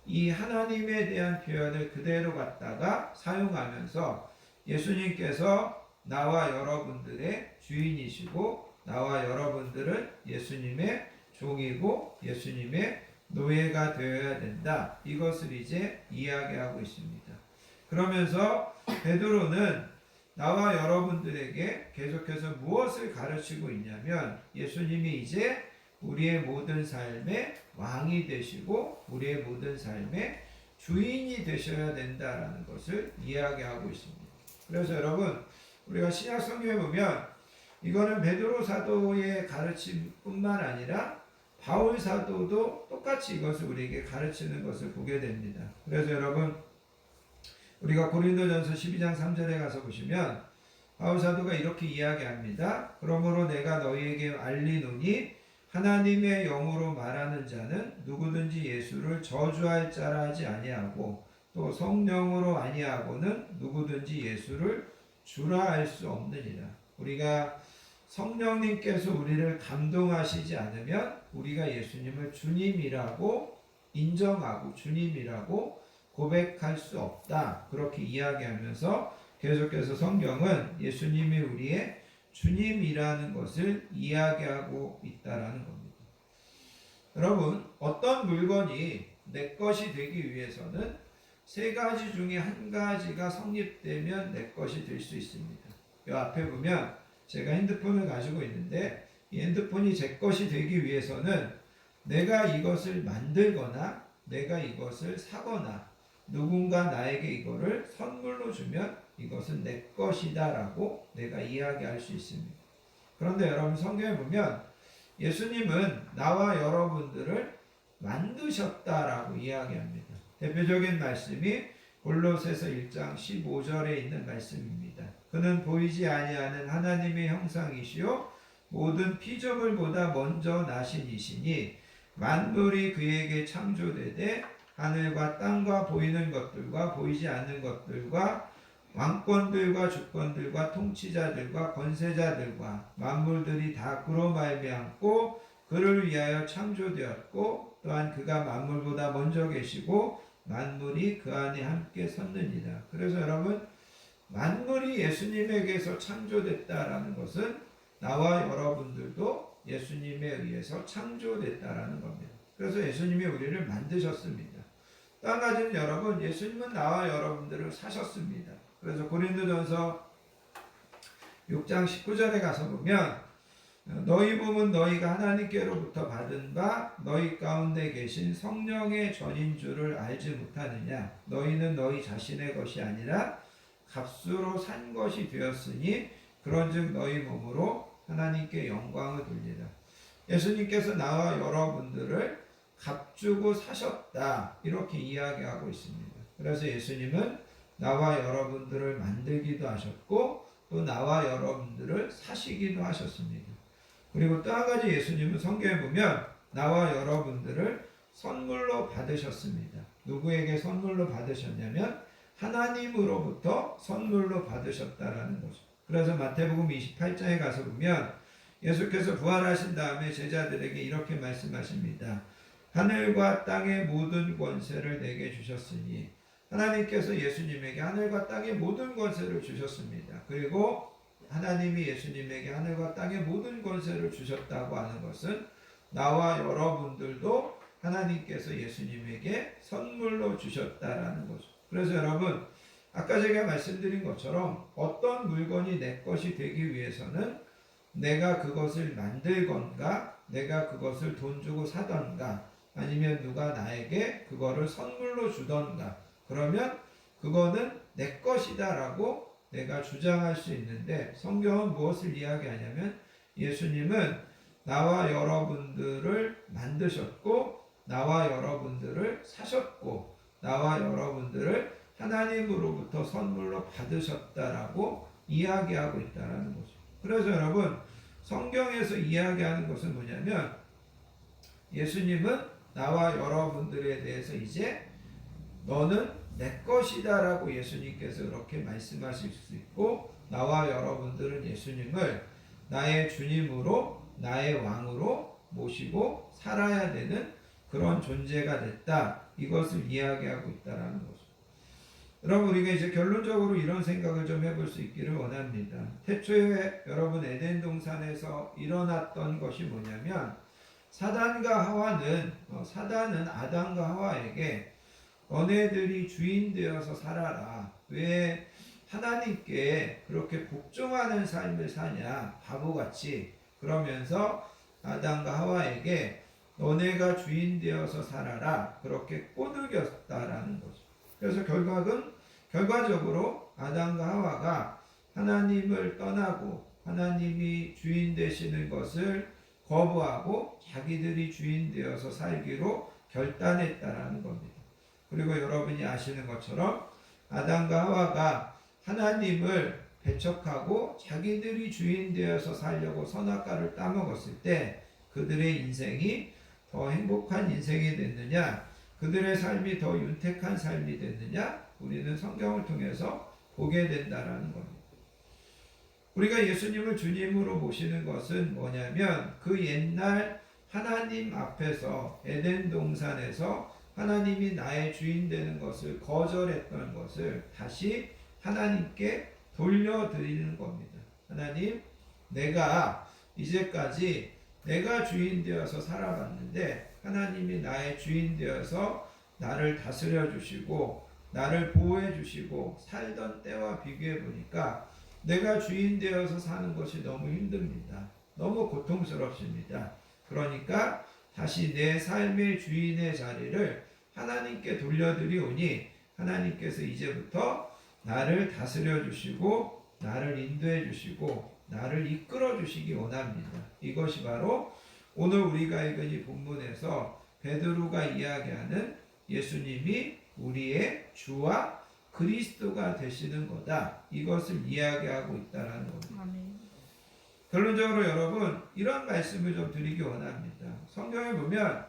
이 하나님에 대한 표현을 그대로 갖다가 사용하면서 예수님께서 나와 여러분들의 주인이시고 나와 여러분들은 예수님의 종이고 예수님의 노예가 되어야 된다. 이것을 이제 이야기하고 있습니다. 그러면서 베드로는 나와 여러분들에게 계속해서 무엇을 가르치고 있냐면 예수님이 이제 우리의 모든 삶의 왕이 되시고 우리의 모든 삶의 주인이 되셔야 된다라는 것을 이야기하고 있습니다. 그래서 여러분 우리가 신약 성경에 보면 이거는 베드로 사도의 가르침뿐만 아니라 바울 사도도 똑같이 이것을 우리에게 가르치는 것을 보게 됩니다. 그래서 여러분 우리가 고린도전서 12장 3절에 가서 보시면 바울 사도가 이렇게 이야기합니다. 그러므로 내가 너희에게 알리노니 하나님의 영으로 말하는 자는 누구든지 예수를 저주할 자라 하지 아니하고 또 성령으로 아니하고는 누구든지 예수를 주라 할 수 없느니라. 우리가 성령님께서 우리를 감동하시지 않으면 우리가 예수님을 주님이라고 인정하고 주님이라고 고백할 수 없다. 그렇게 이야기하면서 계속해서 성경은 예수님이 우리의 주님이라는 것을 이야기하고 있다라는 겁니다. 여러분, 어떤 물건이 내 것이 되기 위해서는 세 가지 중에 한 가지가 성립되면 내 것이 될 수 있습니다. 이 앞에 보면 제가 핸드폰을 가지고 있는데 이 핸드폰이 제 것이 되기 위해서는 내가 이것을 만들거나 내가 이것을 사거나 누군가 나에게 이거를 선물로 주면 이것은 내 것이다 라고 내가 이야기할 수 있습니다. 그런데 여러분 성경에 보면 예수님은 나와 여러분들을 만드셨다라고 이야기합니다. 대표적인 말씀이 골로새서 1장 15절에 있는 말씀입니다. 그는 보이지 아니하는 하나님의 형상이시요 모든 피조물보다 먼저 나신 이시니 만물이 그에게 창조되되 하늘과 땅과 보이는 것들과 보이지 않는 것들과 왕권들과 주권들과 통치자들과 권세자들과 만물들이 다 그로 말미암고 그를 위하여 창조되었고 또한 그가 만물보다 먼저 계시고 만물이 그 안에 함께 섰느니라. 그래서 여러분 만물이 예수님에게서 창조됐다라는 것은 나와 여러분들도 예수님에 의해서 창조됐다라는 겁니다. 그래서 예수님이 우리를 만드셨습니다. 또 한 가지는 여러분 예수님은 나와 여러분들을 사셨습니다. 그래서 고린도전서 6장 19절에 가서 보면 너희 몸은 너희가 하나님께로부터 받은 바 너희 가운데 계신 성령의 전인 줄을 알지 못하느냐. 너희는 너희 자신의 것이 아니라 값으로 산 것이 되었으니 그런즉 너희 몸으로 하나님께 영광을 돌리라. 예수님께서 나와 여러분들을 값주고 사셨다 이렇게 이야기하고 있습니다. 그래서 예수님은 나와 여러분들을 만들기도 하셨고 또 나와 여러분들을 사시기도 하셨습니다. 그리고 또 한 가지 예수님은 성경에 보면 나와 여러분들을 선물로 받으셨습니다. 누구에게 선물로 받으셨냐면 하나님으로부터 선물로 받으셨다라는 거죠. 그래서 마태복음 28장에 가서 보면 예수께서 부활하신 다음에 제자들에게 이렇게 말씀하십니다. 하늘과 땅의 모든 권세를 내게 주셨으니 하나님께서 예수님에게 하늘과 땅의 모든 권세를 주셨습니다. 그리고 하나님이 예수님에게 하늘과 땅의 모든 권세를 주셨다고 하는 것은 나와 여러분들도 하나님께서 예수님에게 선물로 주셨다라는 거죠. 그래서 여러분 아까 제가 말씀드린 것처럼 어떤 물건이 내 것이 되기 위해서는 내가 그것을 만들건가 내가 그것을 돈 주고 사던가 아니면 누가 나에게 그거를 선물로 주던가 그러면 그거는 내 것이다 라고 내가 주장할 수 있는데 성경은 무엇을 이야기하냐면 예수님은 나와 여러분들을 만드셨고 나와 여러분들을 사셨고 나와 여러분들을 하나님으로부터 선물로 받으셨다라고 이야기하고 있다라는 거죠. 그래서 여러분 성경에서 이야기하는 것은 뭐냐면 예수님은 나와 여러분들에 대해서 이제 너는 내 것이다라고 예수님께서 그렇게 말씀하실 수 있고, 나와 여러분들은 예수님을 나의 주님으로 나의 왕으로 모시고 살아야 되는 그런 존재가 됐다, 이것을 이야기하고 있다라는 거죠. 여러분, 우리가 이제 결론적으로 이런 생각을 좀 해볼 수 있기를 원합니다. 태초에 여러분 에덴 동산에서 일어났던 것이 뭐냐면, 사단은 아담과 하와에게 너네들이 주인 되어서 살아라, 왜 하나님께 그렇게 복종하는 삶을 사냐 바보같이, 그러면서 아담과 하와에게 너네가 주인 되어서 살아라 그렇게 꼬드겼다라는 거죠. 그래서 결과적으로 아담과 하와가 하나님을 떠나고 하나님이 주인 되시는 것을 거부하고 자기들이 주인 되어서 살기로 결단했다라는 겁니다. 그리고 여러분이 아시는 것처럼 아담과 하와가 하나님을 배척하고 자기들이 주인 되어서 살려고 선악과를 따먹었을 때 그들의 인생이 더 행복한 인생이 됐느냐, 그들의 삶이 더 윤택한 삶이 됐느냐, 우리는 성경을 통해서 보게 된다라는 겁니다. 우리가 예수님을 주님으로 모시는 것은 뭐냐면, 그 옛날 하나님 앞에서 에덴 동산에서 하나님이 나의 주인 되는 것을 거절했던 것을 다시 하나님께 돌려드리는 겁니다. 하나님, 내가 이제까지 내가 주인 되어서 살아봤는데 하나님이 나의 주인 되어서 나를 다스려 주시고 나를 보호해 주시고 살던 때와 비교해 보니까 내가 주인 되어서 사는 것이 너무 힘듭니다. 너무 고통스럽습니다. 그러니까 다시 내 삶의 주인의 자리를 하나님께 돌려드리오니 하나님께서 이제부터 나를 다스려 주시고 나를 인도해 주시고 나를 이끌어 주시기 원합니다. 이것이 바로 오늘 우리가 읽은 이 본문에서 베드로가 이야기하는 예수님이 우리의 주와 그리스도가 되시는 거다, 이것을 이야기하고 있다라는 겁니다. 결론적으로 여러분, 이런 말씀을 좀 드리기 원합니다. 성경에 보면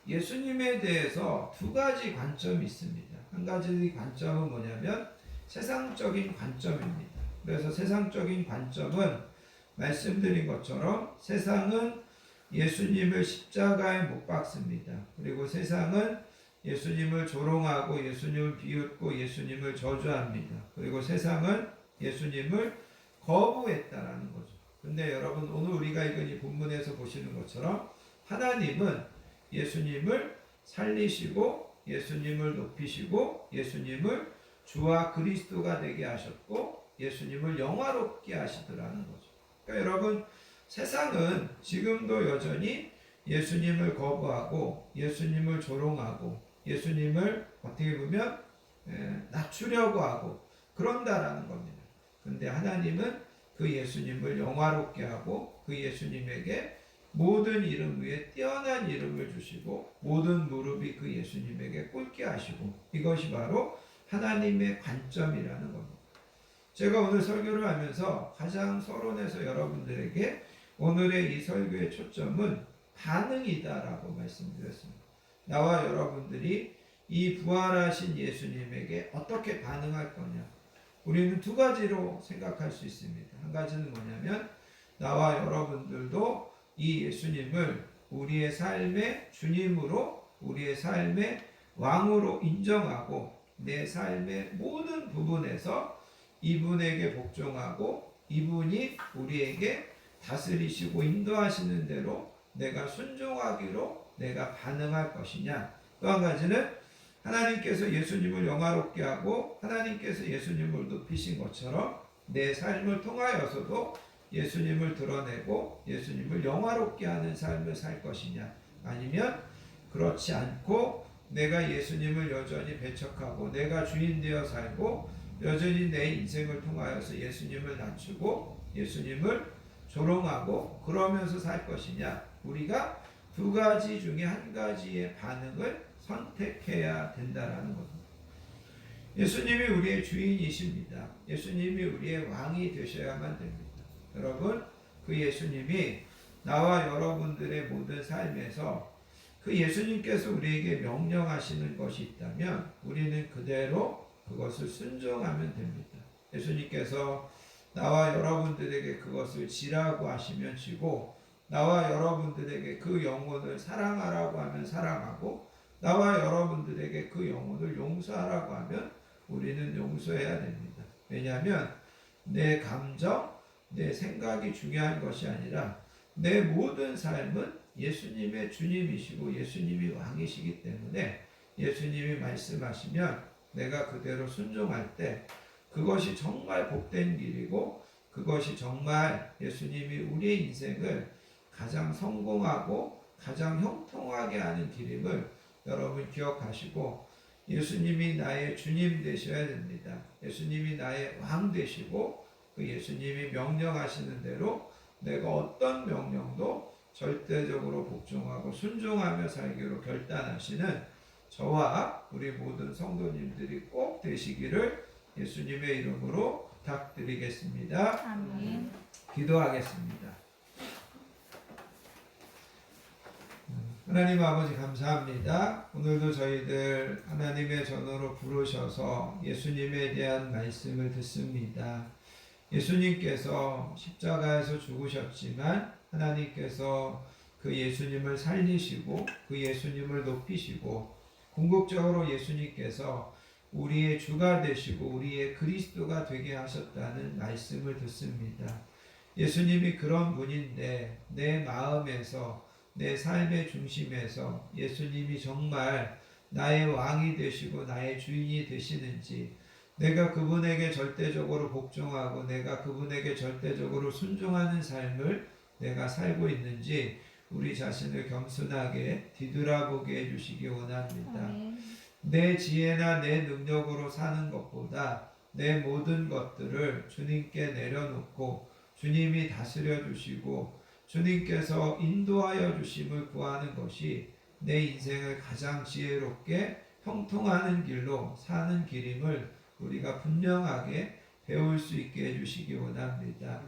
예수님에 대해서 두 가지 관점이 있습니다. 한 가지 관점은 뭐냐면 세상적인 관점입니다. 그래서 세상적인 관점은 말씀드린 것처럼 세상은 예수님을 십자가에 못 박습니다. 그리고 세상은 예수님을 조롱하고 예수님을 비웃고 예수님을 저주합니다. 그리고 세상은 예수님을 거부했다라는 거죠. 근데 여러분, 오늘 우리가 읽은 이 본문에서 보시는 것처럼 하나님은 예수님을 살리시고 예수님을 높이시고 예수님을 주와 그리스도가 되게 하셨고 예수님을 영화롭게 하시더라는 거죠. 그러니까 여러분, 세상은 지금도 여전히 예수님을 거부하고 예수님을 조롱하고 예수님을 어떻게 보면 낮추려고 하고 그런다라는 겁니다. 근데 하나님은 그 예수님을 영화롭게 하고 그 예수님에게 모든 이름 위에 뛰어난 이름을 주시고 모든 무릎이 그 예수님에게 꿇게 하시고, 이것이 바로 하나님의 관점이라는 겁니다. 제가 오늘 설교를 하면서 가장 서론에서 여러분들에게 오늘의 이 설교의 초점은 반응이다라고 말씀드렸습니다. 나와 여러분들이 이 부활하신 예수님에게 어떻게 반응할 거냐, 우리는 두 가지로 생각할 수 있습니다. 한 가지는 뭐냐면 나와 여러분들도 이 예수님을 우리의 삶의 주님으로 우리의 삶의 왕으로 인정하고 내 삶의 모든 부분에서 이분에게 복종하고 이분이 우리에게 다스리시고 인도하시는 대로 내가 순종하기로 내가 반응할 것이냐. 또 한 가지는 하나님께서 예수님을 영화롭게 하고 하나님께서 예수님을 높이신 것처럼 내 삶을 통하여서도 예수님을 드러내고 예수님을 영화롭게 하는 삶을 살 것이냐, 아니면 그렇지 않고 내가 예수님을 여전히 배척하고 내가 주인 되어 살고 여전히 내 인생을 통하여서 예수님을 낮추고 예수님을 조롱하고 그러면서 살 것이냐. 우리가 두 가지 중에 한 가지의 반응을 선택해야 된다라는 겁니다. 예수님이 우리의 주인이십니다. 예수님이 우리의 왕이 되셔야만 됩니다. 여러분, 그 예수님이 나와 여러분들의 모든 삶에서 그 예수님께서 우리에게 명령하시는 것이 있다면 우리는 그대로 그것을 순종하면 됩니다. 예수님께서 나와 여러분들에게 그것을 지라고 하시면 지고, 나와 여러분들에게 그 영혼을 사랑하라고 하면 사랑하고, 나와 여러분들에게 그 영혼을 용서하라고 하면 우리는 용서해야 됩니다. 왜냐하면 내 감정, 내 생각이 중요한 것이 아니라 내 모든 삶은 예수님의 주님이시고 예수님이 왕이시기 때문에 예수님이 말씀하시면 내가 그대로 순종할 때 그것이 정말 복된 길이고, 그것이 정말 예수님이 우리의 인생을 가장 성공하고 가장 형통하게 하는 길임을 여러분 기억하시고, 예수님이 나의 주님 되셔야 됩니다. 예수님이 나의 왕 되시고, 그 예수님이 명령하시는 대로 내가 어떤 명령도 절대적으로 복종하고 순종하며 살기로 결단하시는 저와 우리 모든 성도님들이 꼭 되시기를 예수님의 이름으로 부탁드리겠습니다. 아멘. 기도하겠습니다. 하나님 아버지 감사합니다. 오늘도 저희들 하나님의 전으로 부르셔서 예수님에 대한 말씀을 듣습니다. 예수님께서 십자가에서 죽으셨지만 하나님께서 그 예수님을 살리시고 그 예수님을 높이시고, 궁극적으로 예수님께서 우리의 주가 되시고 우리의 그리스도가 되게 하셨다는 말씀을 듣습니다. 예수님이 그런 분인데 내 마음에서, 내 삶의 중심에서 예수님이 정말 나의 왕이 되시고 나의 주인이 되시는지, 내가 그분에게 절대적으로 복종하고 내가 그분에게 절대적으로 순종하는 삶을 내가 살고 있는지 우리 자신을 겸손하게 뒤돌아보게 해주시기 원합니다. 아멘. 내 지혜나 내 능력으로 사는 것보다 내 모든 것들을 주님께 내려놓고 주님이 다스려 주시고 주님께서 인도하여 주심을 구하는 것이 내 인생을 가장 지혜롭게 형통하는 길로 사는 길임을 우리가 분명하게 배울 수 있게 해주시기 원합니다.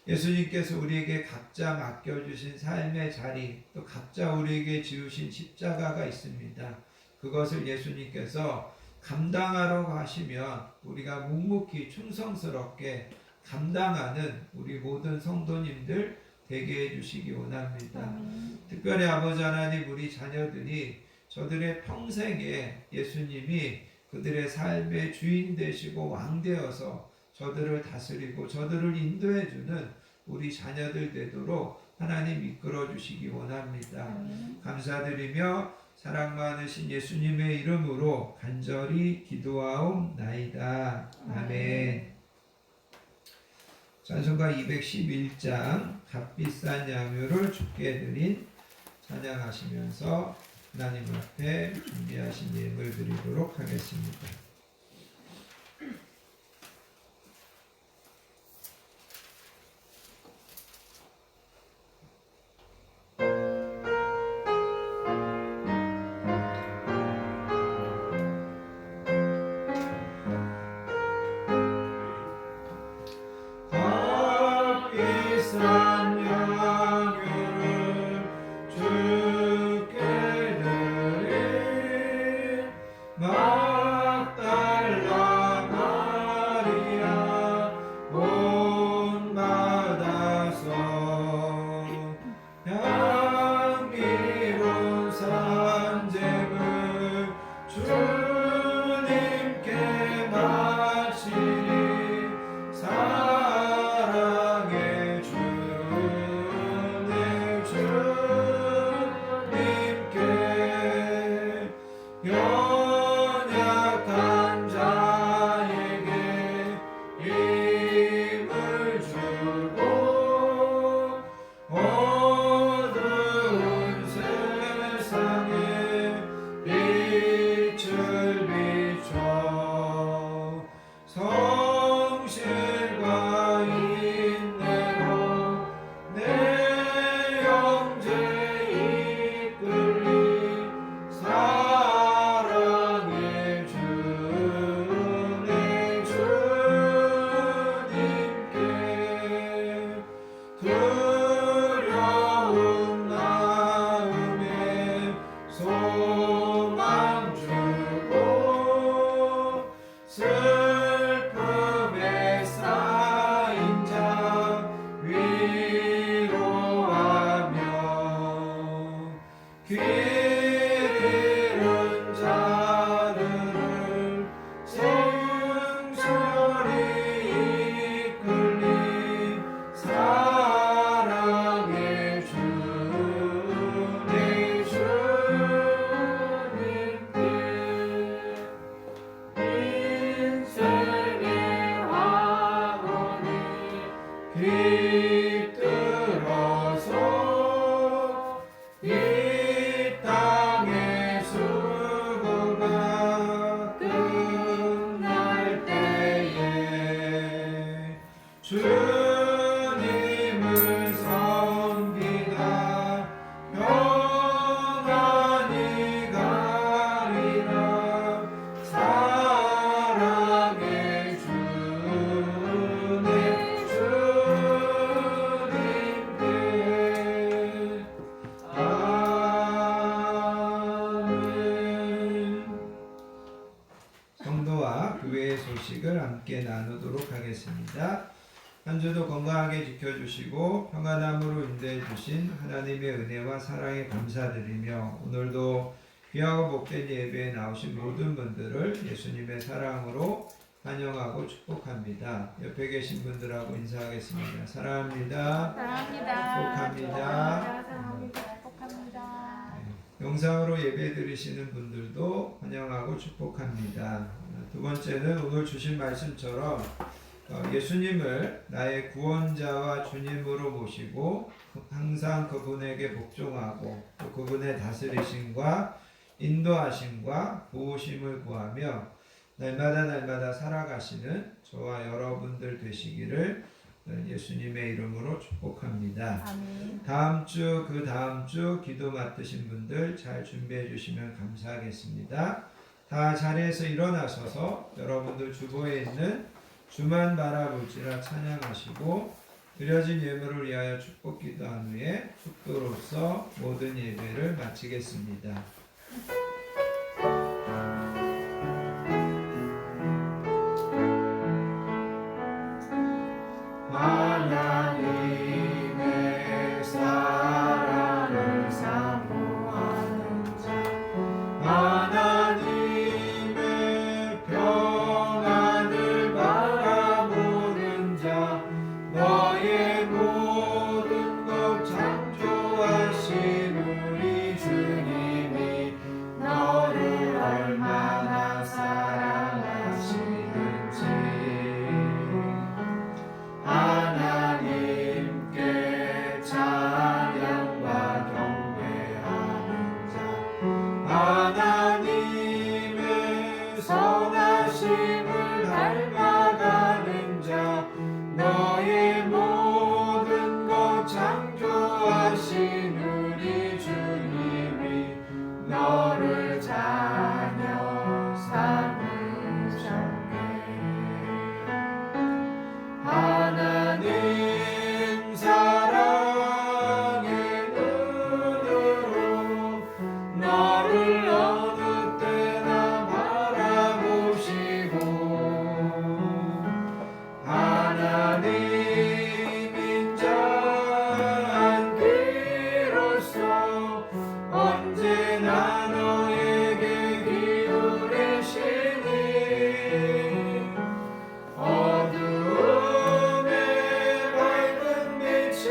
예수님께서 우리에게 각자 맡겨주신 삶의 자리, 또 각자 우리에게 지으신 십자가가 있습니다. 그것을 예수님께서 감당하러 가시면 우리가 묵묵히 충성스럽게 감당하는 우리 모든 성도님들 되게 해주시기 원합니다. 아멘. 특별히 아버지 하나님, 우리 자녀들이 저들의 평생에 예수님이 그들의 삶의 주인 되시고 왕 되어서 저들을 다스리고 저들을 인도해주는 우리 자녀들 되도록 하나님 이끌어 주시기 원합니다. 아멘. 감사드리며 사랑 많으신 예수님의 이름으로 간절히 기도하옵나이다. 아멘. 찬송가 211장 값비싼 양유를 주께 드린 찬양하시면서 하나님 앞에 준비하신 예물 드리도록 하겠습니다. 값비싼 양유를 주께 드린 막다 함께 나누도록 하겠습니다. 한 주도 건강하게 지켜주시고 평안함으로 인도해 주신 하나님의 은혜와 사랑에 감사드리며 오늘도 귀하고 복된 예배에 나오신 모든 분들을 예수님의 사랑으로 환영하고 축복합니다. 옆에 계신 분들하고 인사하겠습니다. 사랑합니다. 축복합니다. 영상으로 예배 드리시는 분들도 환영하고 축복합니다. 두 번째는 오늘 주신 말씀처럼 예수님을 나의 구원자와 주님으로 모시고 항상 그분에게 복종하고 또 그분의 다스리심과 인도하심과 도우심을 구하며 날마다 살아가시는 저와 여러분들 되시기를 예수님의 이름으로 축복합니다. 아멘. 다음 주, 그 다음 주 기도 맡으신 분들 잘 준비해 주시면 감사하겠습니다. 다 자리에서 일어나셔서 여러분들 주보에 있는 주만 바라볼지라 찬양하시고 드려진 예물을 위하여 축복 기도한 후에 축도로서 모든 예배를 마치겠습니다. 하나님의 사랑을 사모하는 자 하나님의 평안을 바라보는 자 너의 모든 것 창조하신 우리 주님이 너를 얼마나 사랑하시는지 하나님께 찬양과 경배하는 자 하나님의 선하심을 닮아가는 자 너의 모든 것 창조하신 우리 주님이 너를 자녀 삼으셨네. 하나님 사랑의 눈으로 너를 어느 때나 바라보시고 하나님 인자한 귀로서 언제나 너에게 기울이시니 어두움에 밝은 빛을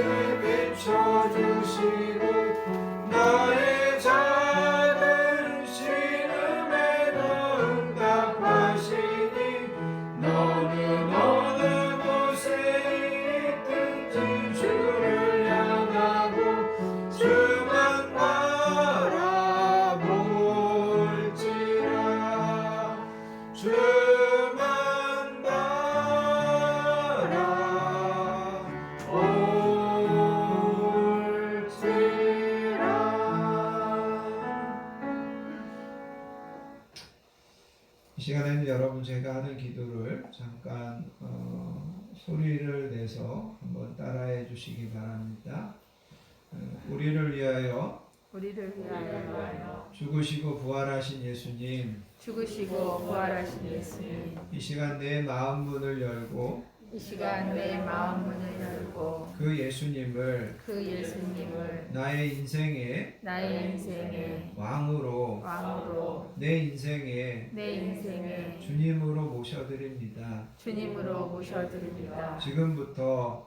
비춰주시고 너의 작은 신음에도 응답하시니 너는 어느 곳에 있든지 주를 향하고 주만 바라볼지라 주만 이 시간에는 여러분 제가 하는 기도를 잠깐 소리를 내서 한번 따라해 주시기 바랍니다. 우리를 위하여 죽으시고 부활하신 예수님, 죽으시고 부활하신 예수님, 이 시간 내 마음 문을 열고 이 시간 내 마음 문을 열고 그 예수님을 그 예수님을 나의 인생의 나의 인생의 왕으로 왕으로 내 인생의 내 인생의 주님으로 모셔드립니다. 주님으로 모셔드립니다. 지금부터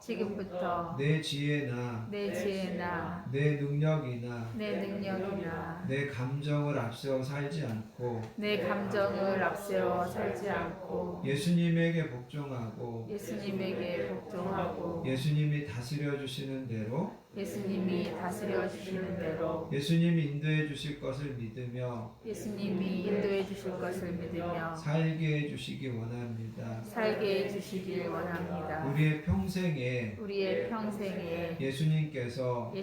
내 내 지혜나 지혜나 내 능력이나 내 능력이나 내 감정을 앞세워 살지 않고 내 감정을 앞세워 살지 않고 예수님에게 복종하고 예수님에게 복종하고 예수님이 다스려 주시는 대로 예수님이 다스려 주시는 대로 예수님이 인도해 주실 것을 믿으며 예수님이 인도해 주실 것을 믿으며 살게 해 주시기 원합니다. 살게 해주시길 원합니다. 우리의 평생에 우리의 평생에 예수님께서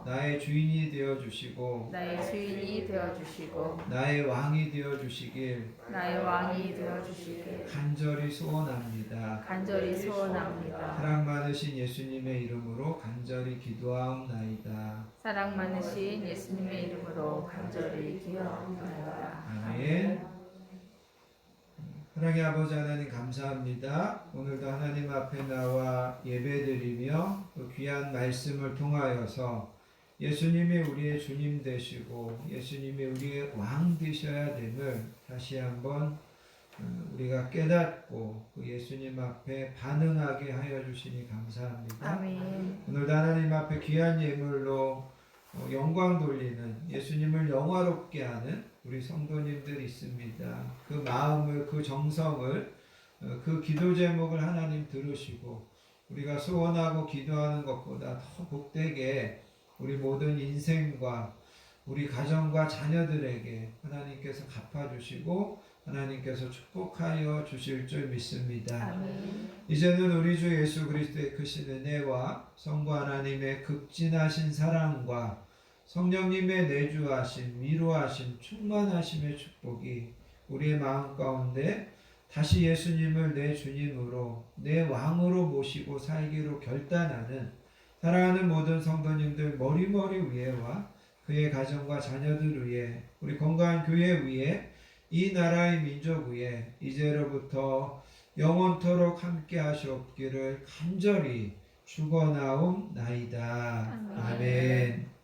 나의 주인이 되어 주시고 주인이 되어 주시고 나의 왕이 되어 주시길 나의 왕이 되어 주시길 간절히 소원합니다. 간절히 소원합니다. 사랑 많으신 예수님의 이름으로 간절히 기도하옵나이다. 사랑 많으신 예수님의 이름으로 간절히 기도합니다. 아멘. 사랑의 아버지 하나님 감사합니다. 오늘도 하나님 앞에 나와 예배드리며 또 귀한 말씀을 통하여서 예수님이 우리의 주님 되시고 예수님이 우리의 왕 되셔야 됨을 다시 한번 우리가 깨닫고 그 예수님 앞에 반응하게 하여 주시니 감사합니다. 아멘. 오늘도 하나님 앞에 귀한 예물로 영광 돌리는 예수님을 영화롭게 하는 우리 성도님들 있습니다. 그 마음을, 그 정성을, 그 기도 제목을 하나님 들으시고 우리가 소원하고 기도하는 것보다 더 복되게 우리 모든 인생과 우리 가정과 자녀들에게 하나님께서 갚아주시고 하나님께서 축복하여 주실 줄 믿습니다. 아멘. 이제는 우리 주 예수 그리스도의 크신 은혜와 성부 하나님의 극진하신 사랑과 성령님의 내주하심, 위로하심, 충만하심의 축복이 우리의 마음 가운데 다시 예수님을 내 주님으로 내 왕으로 모시고 살기로 결단하는 사랑하는 모든 성도님들 머리머리 위에와 그의 가정과 자녀들 위에 우리 건강한 교회 위에 이 나라의 민족 위에 이제로부터 영원토록 함께 하시옵기를 간절히 축원하옵나이다. 아멘.